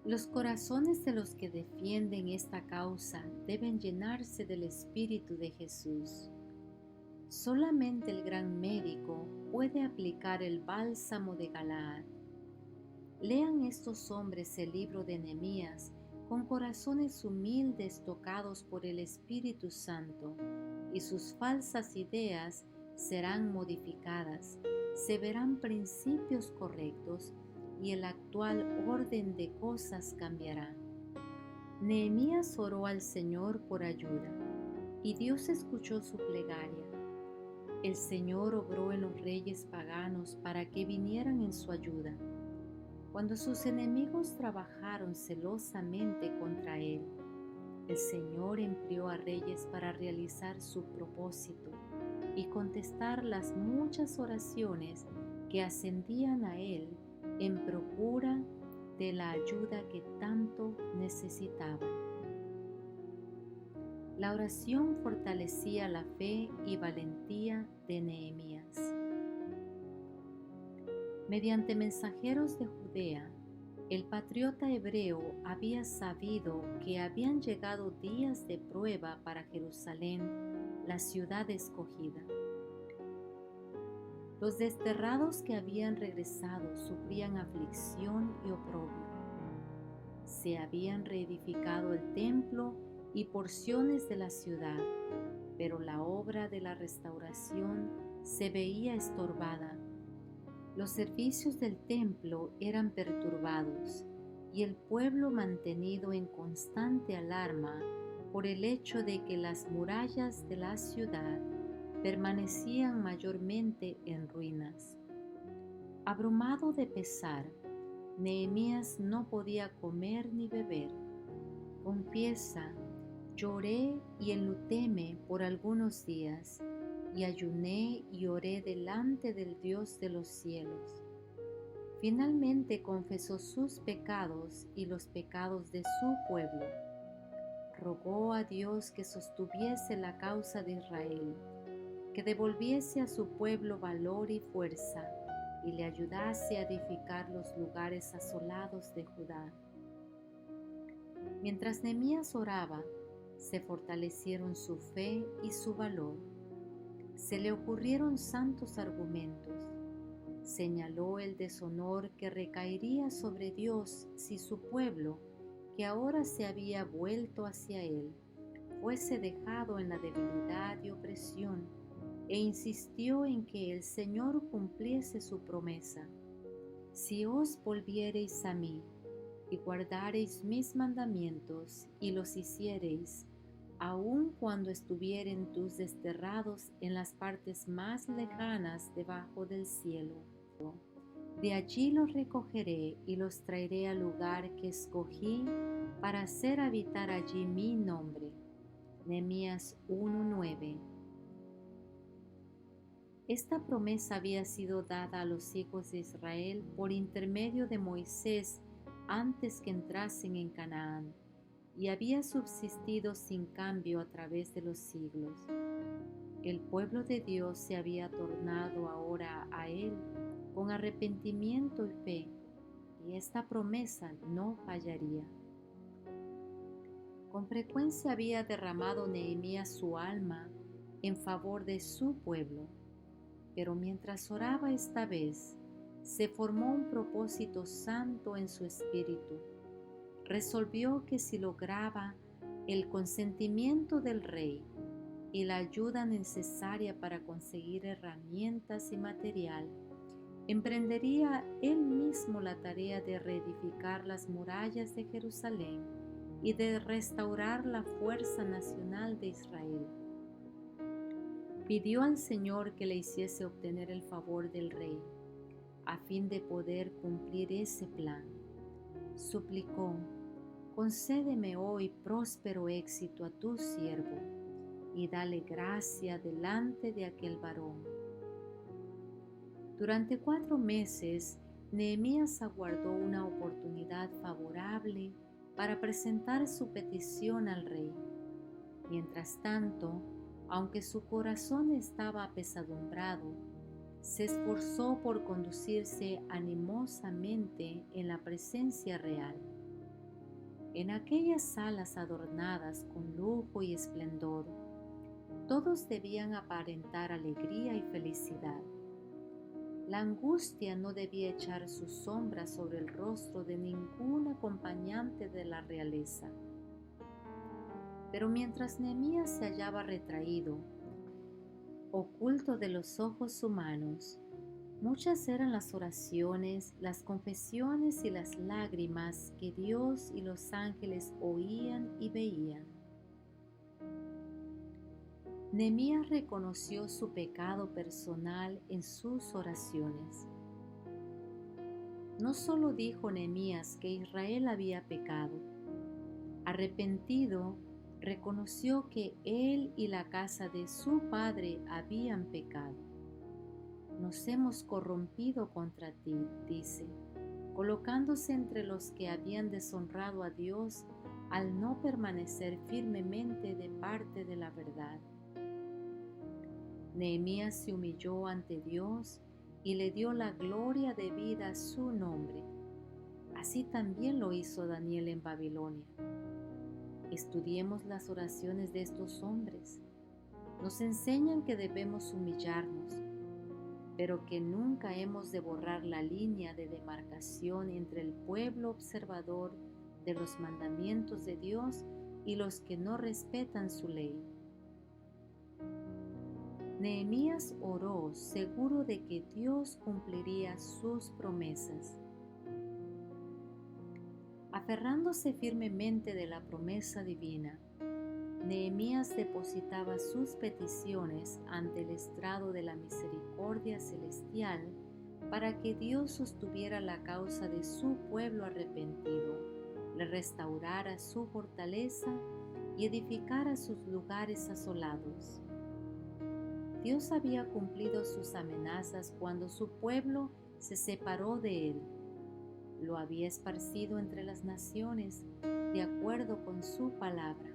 Los corazones de los que defienden esta causa deben llenarse del Espíritu de Jesús. Solamente el gran médico puede aplicar el bálsamo de Galaad. Lean estos hombres el libro de Nehemías con corazones humildes tocados por el Espíritu Santo, y sus falsas ideas serán modificadas, se verán principios correctos y el actual orden de cosas cambiará. Nehemías oró al Señor por ayuda, y Dios escuchó su plegaria. El Señor obró en los reyes paganos para que vinieran en su ayuda. Cuando sus enemigos trabajaron celosamente contra él, el Señor empleó a reyes para realizar su propósito y contestar las muchas oraciones que ascendían a él en procura de la ayuda que tanto necesitaban. La oración fortalecía la fe y valentía de Nehemías. Mediante mensajeros de Judea, el patriota hebreo había sabido que habían llegado días de prueba para Jerusalén, la ciudad escogida. Los desterrados que habían regresado sufrían aflicción y oprobio. Se habían reedificado el templo y porciones de la ciudad, pero la obra de la restauración se veía estorbada. Los servicios del templo eran perturbados y el pueblo mantenido en constante alarma por el hecho de que las murallas de la ciudad permanecían mayormente en ruinas. Abrumado de pesar, Nehemías no podía comer ni beber. Confiesa: lloré y enlutéme por algunos días, y ayuné y oré delante del Dios de los cielos. Finalmente confesó sus pecados y los pecados de su pueblo. Rogó a Dios que sostuviese la causa de Israel, que devolviese a su pueblo valor y fuerza, y le ayudase a edificar los lugares asolados de Judá. Mientras Nehemías oraba, se fortalecieron su fe y su valor. Se le ocurrieron santos argumentos. Señaló el deshonor que recaería sobre Dios si su pueblo, que ahora se había vuelto hacia él, fuese dejado en la debilidad y opresión, e insistió en que el Señor cumpliese su promesa: si os volviereis a mí y guardareis mis mandamientos y los hiciereis, aun cuando estuvieren tus desterrados en las partes más lejanas debajo del cielo, De allí los recogeré y los traeré al lugar que escogí para hacer habitar allí mi nombre. Nehemías 1:9. Esta promesa había sido dada a los hijos de Israel por intermedio de Moisés antes que entrasen en Canaán, y había subsistido sin cambio a través de los siglos. El pueblo de Dios se había tornado ahora a Él con arrepentimiento y fe, y esta promesa no fallaría. Con frecuencia había derramado Nehemías su alma en favor de su pueblo, pero mientras oraba esta vez, se formó un propósito santo en su espíritu. Resolvió que si lograba el consentimiento del rey y la ayuda necesaria para conseguir herramientas y material, emprendería él mismo la tarea de reedificar las murallas de Jerusalén y de restaurar la fuerza nacional de Israel. Pidió al Señor que le hiciese obtener el favor del rey, a fin de poder cumplir ese plan. Suplicó: concédeme hoy próspero éxito a tu siervo, y dale gracia delante de aquel varón. Durante 4 meses, Nehemías aguardó una oportunidad favorable para presentar su petición al rey. Mientras tanto, aunque su corazón estaba apesadumbrado, se esforzó por conducirse animosamente en la presencia real. En aquellas salas adornadas con lujo y esplendor, todos debían aparentar alegría y felicidad. La angustia no debía echar su sombra sobre el rostro de ningún acompañante de la realeza. Pero mientras Nehemías se hallaba retraído, oculto de los ojos humanos, muchas eran las oraciones, las confesiones y las lágrimas que Dios y los ángeles oían y veían. Nehemías reconoció su pecado personal en sus oraciones. No solo dijo Nehemías que Israel había pecado. Arrepentido, reconoció que él y la casa de su padre habían pecado. Nos hemos corrompido contra ti, dice, colocándose entre los que habían deshonrado a Dios al no permanecer firmemente de parte de la verdad. Nehemías se humilló ante Dios y le dio la gloria debida a su nombre. Así también lo hizo Daniel en Babilonia. Estudiemos las oraciones de estos hombres. Nos enseñan que debemos humillarnos, pero que nunca hemos de borrar la línea de demarcación entre el pueblo observador de los mandamientos de Dios y los que no respetan su ley. Nehemías oró seguro de que Dios cumpliría sus promesas. Aferrándose firmemente de la promesa divina, Nehemías depositaba sus peticiones ante el estrado de la misericordia celestial para que Dios sostuviera la causa de su pueblo arrepentido, le restaurara su fortaleza y edificara sus lugares asolados. Dios había cumplido sus amenazas cuando su pueblo se separó de él. Lo había esparcido entre las naciones de acuerdo con su palabra.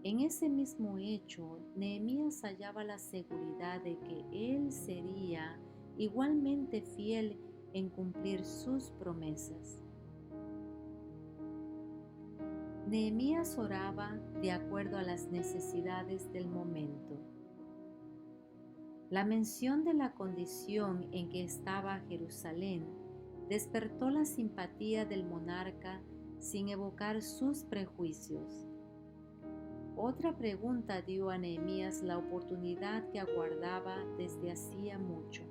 En ese mismo hecho, Nehemías hallaba la seguridad de que él sería igualmente fiel en cumplir sus promesas. Nehemías oraba de acuerdo a las necesidades del momento. La mención de la condición en que estaba Jerusalén despertó la simpatía del monarca sin evocar sus prejuicios. Otra pregunta dio a Nehemías la oportunidad que aguardaba desde hacía mucho.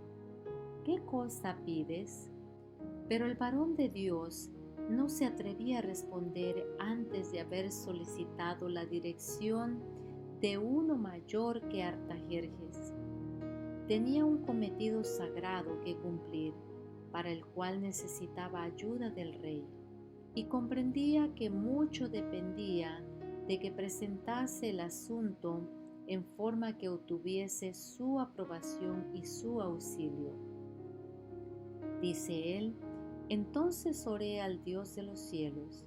¿Qué cosa pides? Pero el varón de Dios no se atrevía a responder antes de haber solicitado la dirección de uno mayor que Artajerjes. Tenía un cometido sagrado que cumplir. para el cual necesitaba ayuda del rey, y comprendía que mucho dependía de que presentase el asunto en forma que obtuviese su aprobación y su auxilio. Dice él: entonces oré al Dios de los cielos.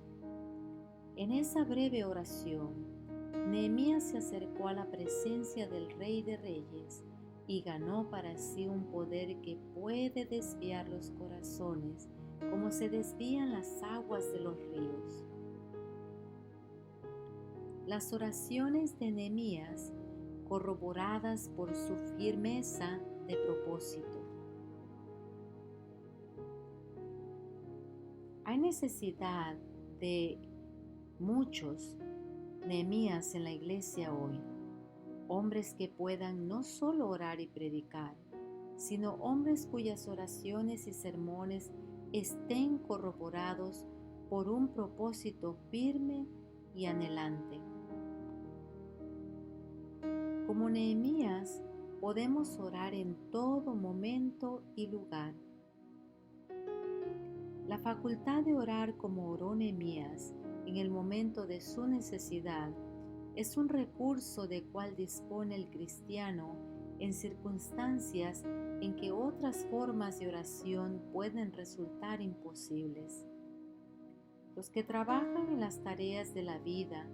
En esa breve oración, Nehemías se acercó a la presencia del Rey de Reyes y ganó para sí un poder que puede desviar los corazones como se desvían las aguas de los ríos. Las oraciones de Nehemías, corroboradas por su firmeza de propósito. Hay necesidad de muchos Nehemías en la iglesia hoy, hombres que puedan no solo orar y predicar, sino hombres cuyas oraciones y sermones estén corroborados por un propósito firme y anhelante. Como Nehemías, podemos orar en todo momento y lugar. La facultad de orar como oró Nehemías en el momento de su necesidad es un recurso de cual dispone el cristiano en circunstancias en que otras formas de oración pueden resultar imposibles. Los que trabajan en las tareas de la vida,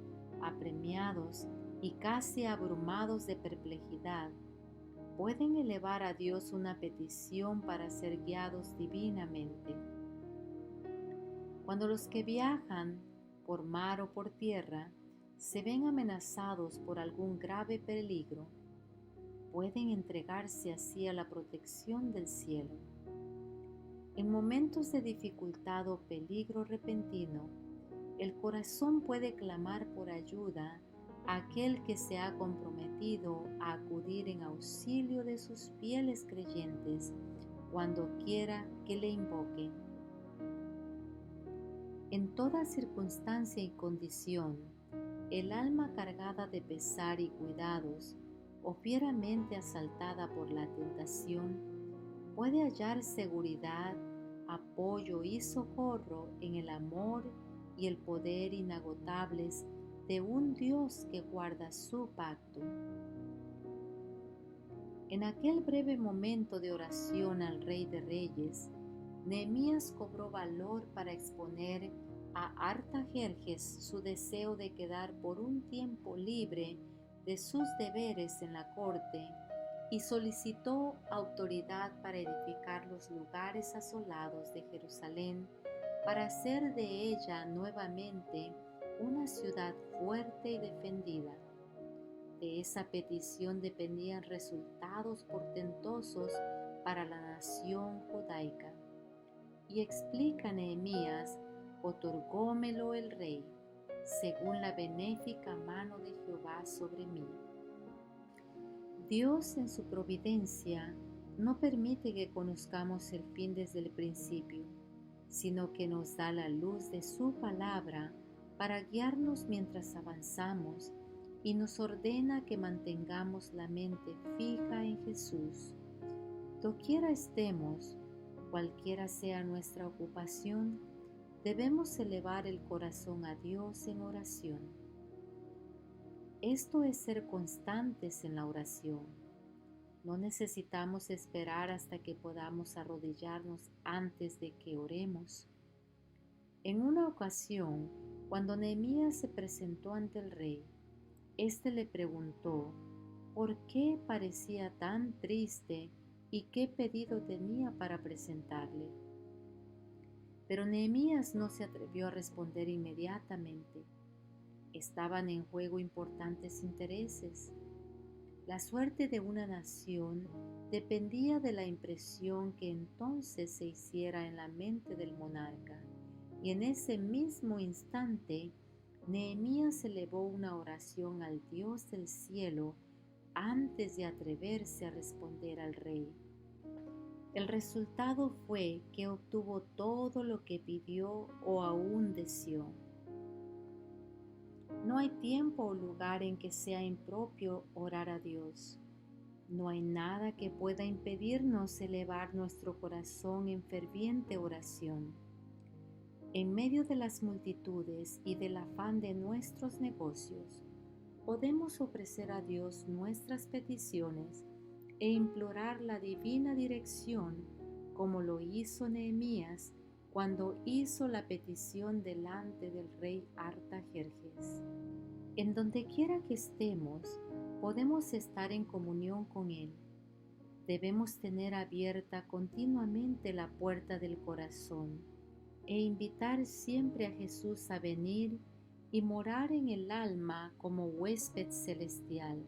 apremiados y casi abrumados de perplejidad, pueden elevar a Dios una petición para ser guiados divinamente. Cuando los que viajan por mar o por tierra se ven amenazados por algún grave peligro, pueden entregarse así a la protección del cielo. En momentos de dificultad o peligro repentino, el corazón puede clamar por ayuda a aquel que se ha comprometido a acudir en auxilio de sus fieles creyentes cuando quiera que le invoquen. En toda circunstancia y condición, el alma cargada de pesar y cuidados o fieramente asaltada por la tentación puede hallar seguridad, apoyo y socorro en el amor y el poder inagotables de un Dios que guarda su pacto. En aquel breve momento de oración al Rey de Reyes, Nehemías cobró valor para exponer a Artajerjes su deseo de quedar por un tiempo libre de sus deberes en la corte y solicitó autoridad para edificar los lugares asolados de Jerusalén para hacer de ella nuevamente una ciudad fuerte y defendida. De esa petición dependían resultados portentosos para la nación judaica. Y explica Nehemías: otorgómelo el rey, según la benéfica mano de Jehová sobre mí. Dios en su providencia no permite que conozcamos el fin desde el principio, sino que nos da la luz de su palabra para guiarnos mientras avanzamos y nos ordena que mantengamos la mente fija en Jesús. Doquiera estemos, cualquiera sea nuestra ocupación, debemos elevar el corazón a Dios en oración. Esto es ser constantes en la oración. No necesitamos esperar hasta que podamos arrodillarnos antes de que oremos. En una ocasión, cuando Nehemías se presentó ante el rey, éste le preguntó por qué parecía tan triste y qué pedido tenía para presentarle. Pero Nehemías no se atrevió a responder inmediatamente. Estaban en juego importantes intereses. La suerte de una nación dependía de la impresión que entonces se hiciera en la mente del monarca, y en ese mismo instante Nehemías elevó una oración al Dios del cielo antes de atreverse a responder al rey. El resultado fue que obtuvo todo lo que pidió o aún deseó. No hay tiempo o lugar en que sea impropio orar a Dios. No hay nada que pueda impedirnos elevar nuestro corazón en ferviente oración. En medio de las multitudes y del afán de nuestros negocios, podemos ofrecer a Dios nuestras peticiones e implorar la divina dirección, como lo hizo Nehemías cuando hizo la petición delante del rey Artajerjes. En donde quiera que estemos, podemos estar en comunión con Él. Debemos tener abierta continuamente la puerta del corazón e invitar siempre a Jesús a venir y morar en el alma como huésped celestial.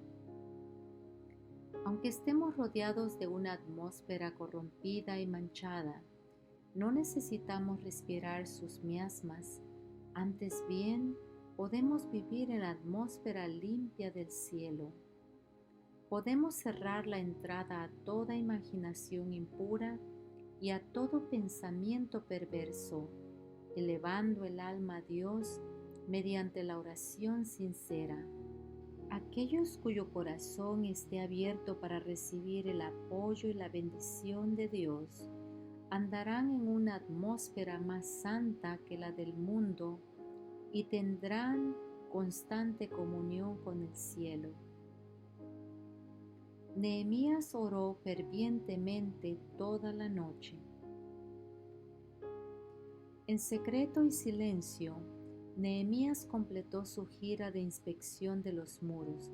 Aunque estemos rodeados de una atmósfera corrompida y manchada, no necesitamos respirar sus miasmas, antes bien podemos vivir en la atmósfera limpia del cielo. Podemos cerrar la entrada a toda imaginación impura y a todo pensamiento perverso, elevando el alma a Dios mediante la oración sincera. Aquellos cuyo corazón esté abierto para recibir el apoyo y la bendición de Dios, andarán en una atmósfera más santa que la del mundo y tendrán constante comunión con el cielo. Nehemías oró fervientemente toda la noche. En secreto y silencio, Nehemías completó su gira de inspección de los muros.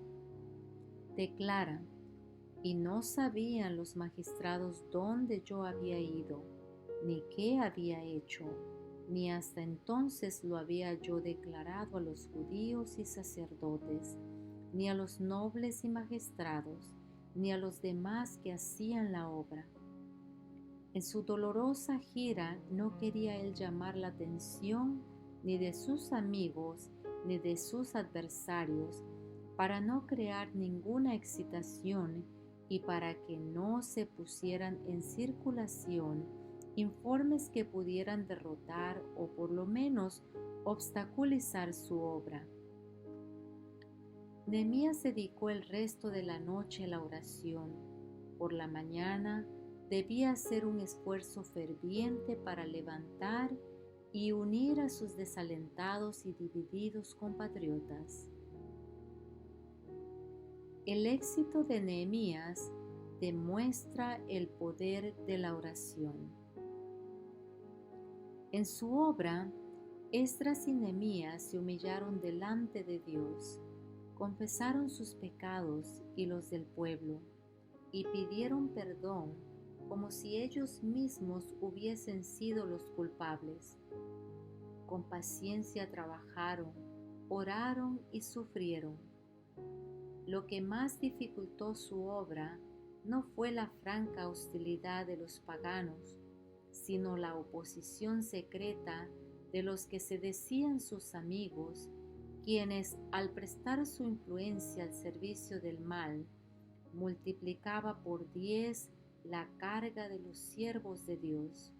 Declara: y no sabían los magistrados dónde yo había ido, ni qué había hecho, ni hasta entonces lo había yo declarado a los judíos y sacerdotes, ni a los nobles y magistrados, ni a los demás que hacían la obra. En su dolorosa gira no quería él llamar la atención ni de sus amigos ni de sus adversarios, para no crear ninguna excitación y para que no se pusieran en circulación informes que pudieran derrotar o por lo menos obstaculizar su obra. Nehemías dedicó el resto de la noche a la oración. Por la mañana debía hacer un esfuerzo ferviente para levantar y unir a sus desalentados y divididos compatriotas. El éxito de Nehemías demuestra el poder de la oración. En su obra, Esdras y Nehemías se humillaron delante de Dios, confesaron sus pecados y los del pueblo, y pidieron perdón como si ellos mismos hubiesen sido los culpables. Con paciencia trabajaron, oraron y sufrieron. Lo que más dificultó su obra no fue la franca hostilidad de los paganos, sino la oposición secreta de los que se decían sus amigos, quienes, al prestar su influencia al servicio del mal, multiplicaba por 10 la carga de los siervos de Dios.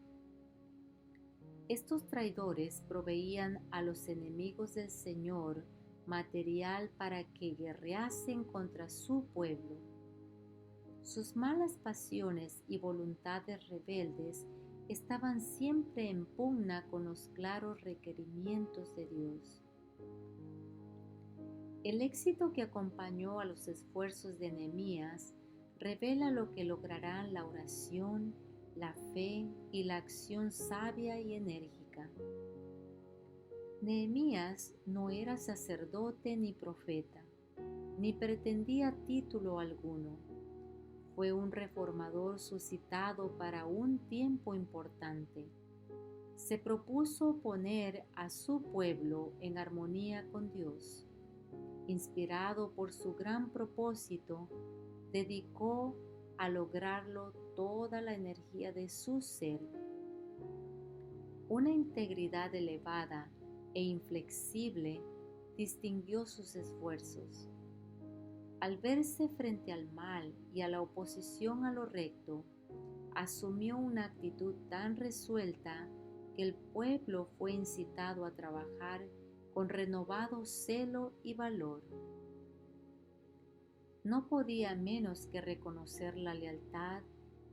Estos traidores proveían a los enemigos del Señor material para que guerreasen contra su pueblo. Sus malas pasiones y voluntades rebeldes estaban siempre en pugna con los claros requerimientos de Dios. El éxito que acompañó a los esfuerzos de Nehemías revela lo que lograrán la oración, la fe y la acción sabia y enérgica. Nehemías no era sacerdote ni profeta, ni pretendía título alguno. Fue un reformador suscitado para un tiempo importante. Se propuso poner a su pueblo en armonía con Dios. Inspirado por su gran propósito, dedicó a lograrlo toda la energía de su ser. Una integridad elevada e inflexible distinguió sus esfuerzos. Al verse frente al mal y a la oposición a lo recto, asumió una actitud tan resuelta que el pueblo fue incitado a trabajar con renovado celo y valor. no podía menos que reconocer la lealtad,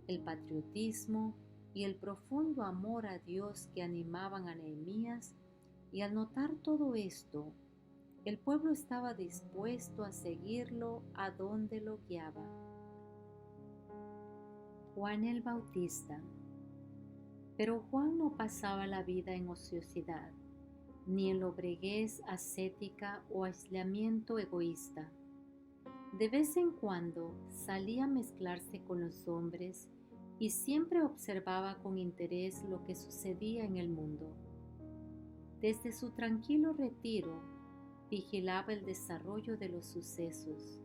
el patriotismo y el profundo amor a Dios que animaban a Nehemías, y al notar todo esto, el pueblo estaba dispuesto a seguirlo a donde lo guiaba. Juan el Bautista. Pero Juan no pasaba la vida en ociosidad, ni en lobreguez ascética o aislamiento egoísta. De vez en cuando salía a mezclarse con los hombres y siempre observaba con interés lo que sucedía en el mundo. Desde su tranquilo retiro, vigilaba el desarrollo de los sucesos.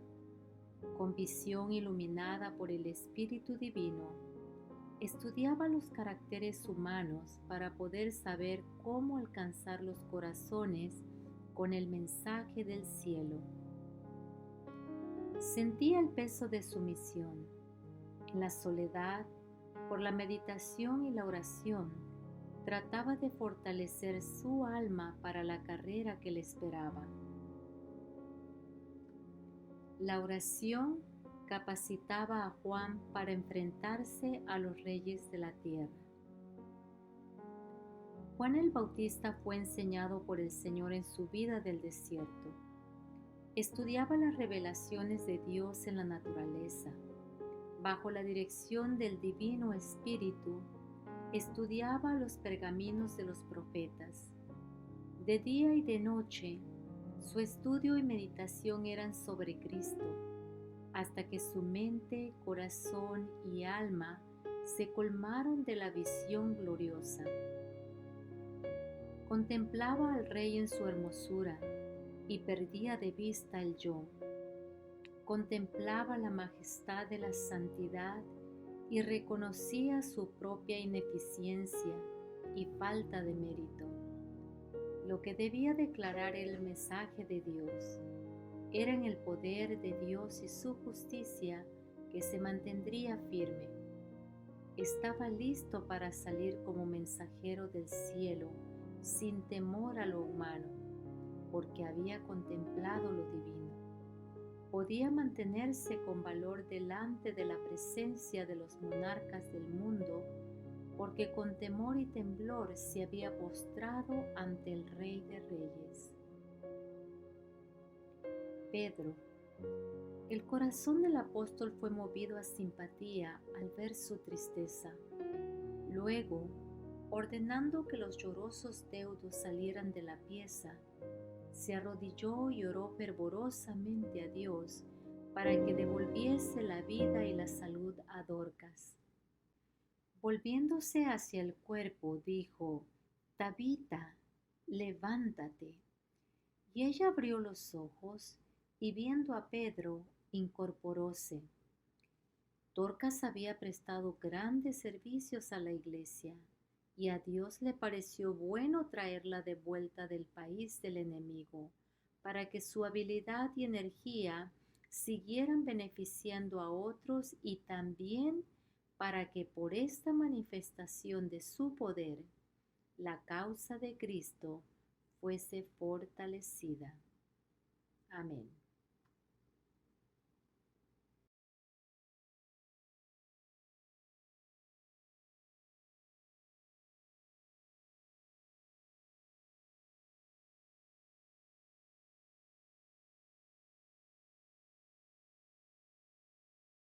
Con visión iluminada por el Espíritu Divino, estudiaba los caracteres humanos para poder saber cómo alcanzar los corazones con el mensaje del cielo. Sentía el peso de su misión. En la soledad, por la meditación y la oración, trataba de fortalecer su alma para la carrera que le esperaba. La oración capacitaba a Juan para enfrentarse a los reyes de la tierra. Juan el Bautista fue enseñado por el Señor en su vida del desierto. Estudiaba las revelaciones de Dios en la naturaleza. Bajo la dirección del Divino Espíritu, estudiaba los pergaminos de los profetas. De día y de noche, su estudio y meditación eran sobre Cristo, hasta que su mente, corazón y alma se colmaron de la visión gloriosa. Contemplaba al Rey en su hermosura y perdía de vista el yo. Contemplaba la majestad de la santidad y reconocía su propia ineficiencia y falta de mérito. Lo que debía declarar el mensaje de Dios era en el poder de Dios y su justicia que se mantendría firme. Estaba listo para salir como mensajero del cielo sin temor a lo humano, porque había contemplado lo divino. Podía mantenerse con valor delante de la presencia de los monarcas del mundo, porque con temor y temblor se había postrado ante el Rey de Reyes. Pedro. El corazón del apóstol fue movido a simpatía al ver su tristeza. Luego, ordenando que los llorosos deudos salieran de la pieza, se arrodilló y oró fervorosamente a Dios para que devolviese la vida y la salud a Dorcas. Volviéndose hacia el cuerpo, dijo: Tabita, levántate. Y ella abrió los ojos y viendo a Pedro, incorporóse. Dorcas había prestado grandes servicios a la iglesia, y a Dios le pareció bueno traerla de vuelta del país del enemigo, para que su habilidad y energía siguieran beneficiando a otros y también para que por esta manifestación de su poder, la causa de Cristo fuese fortalecida. Amén.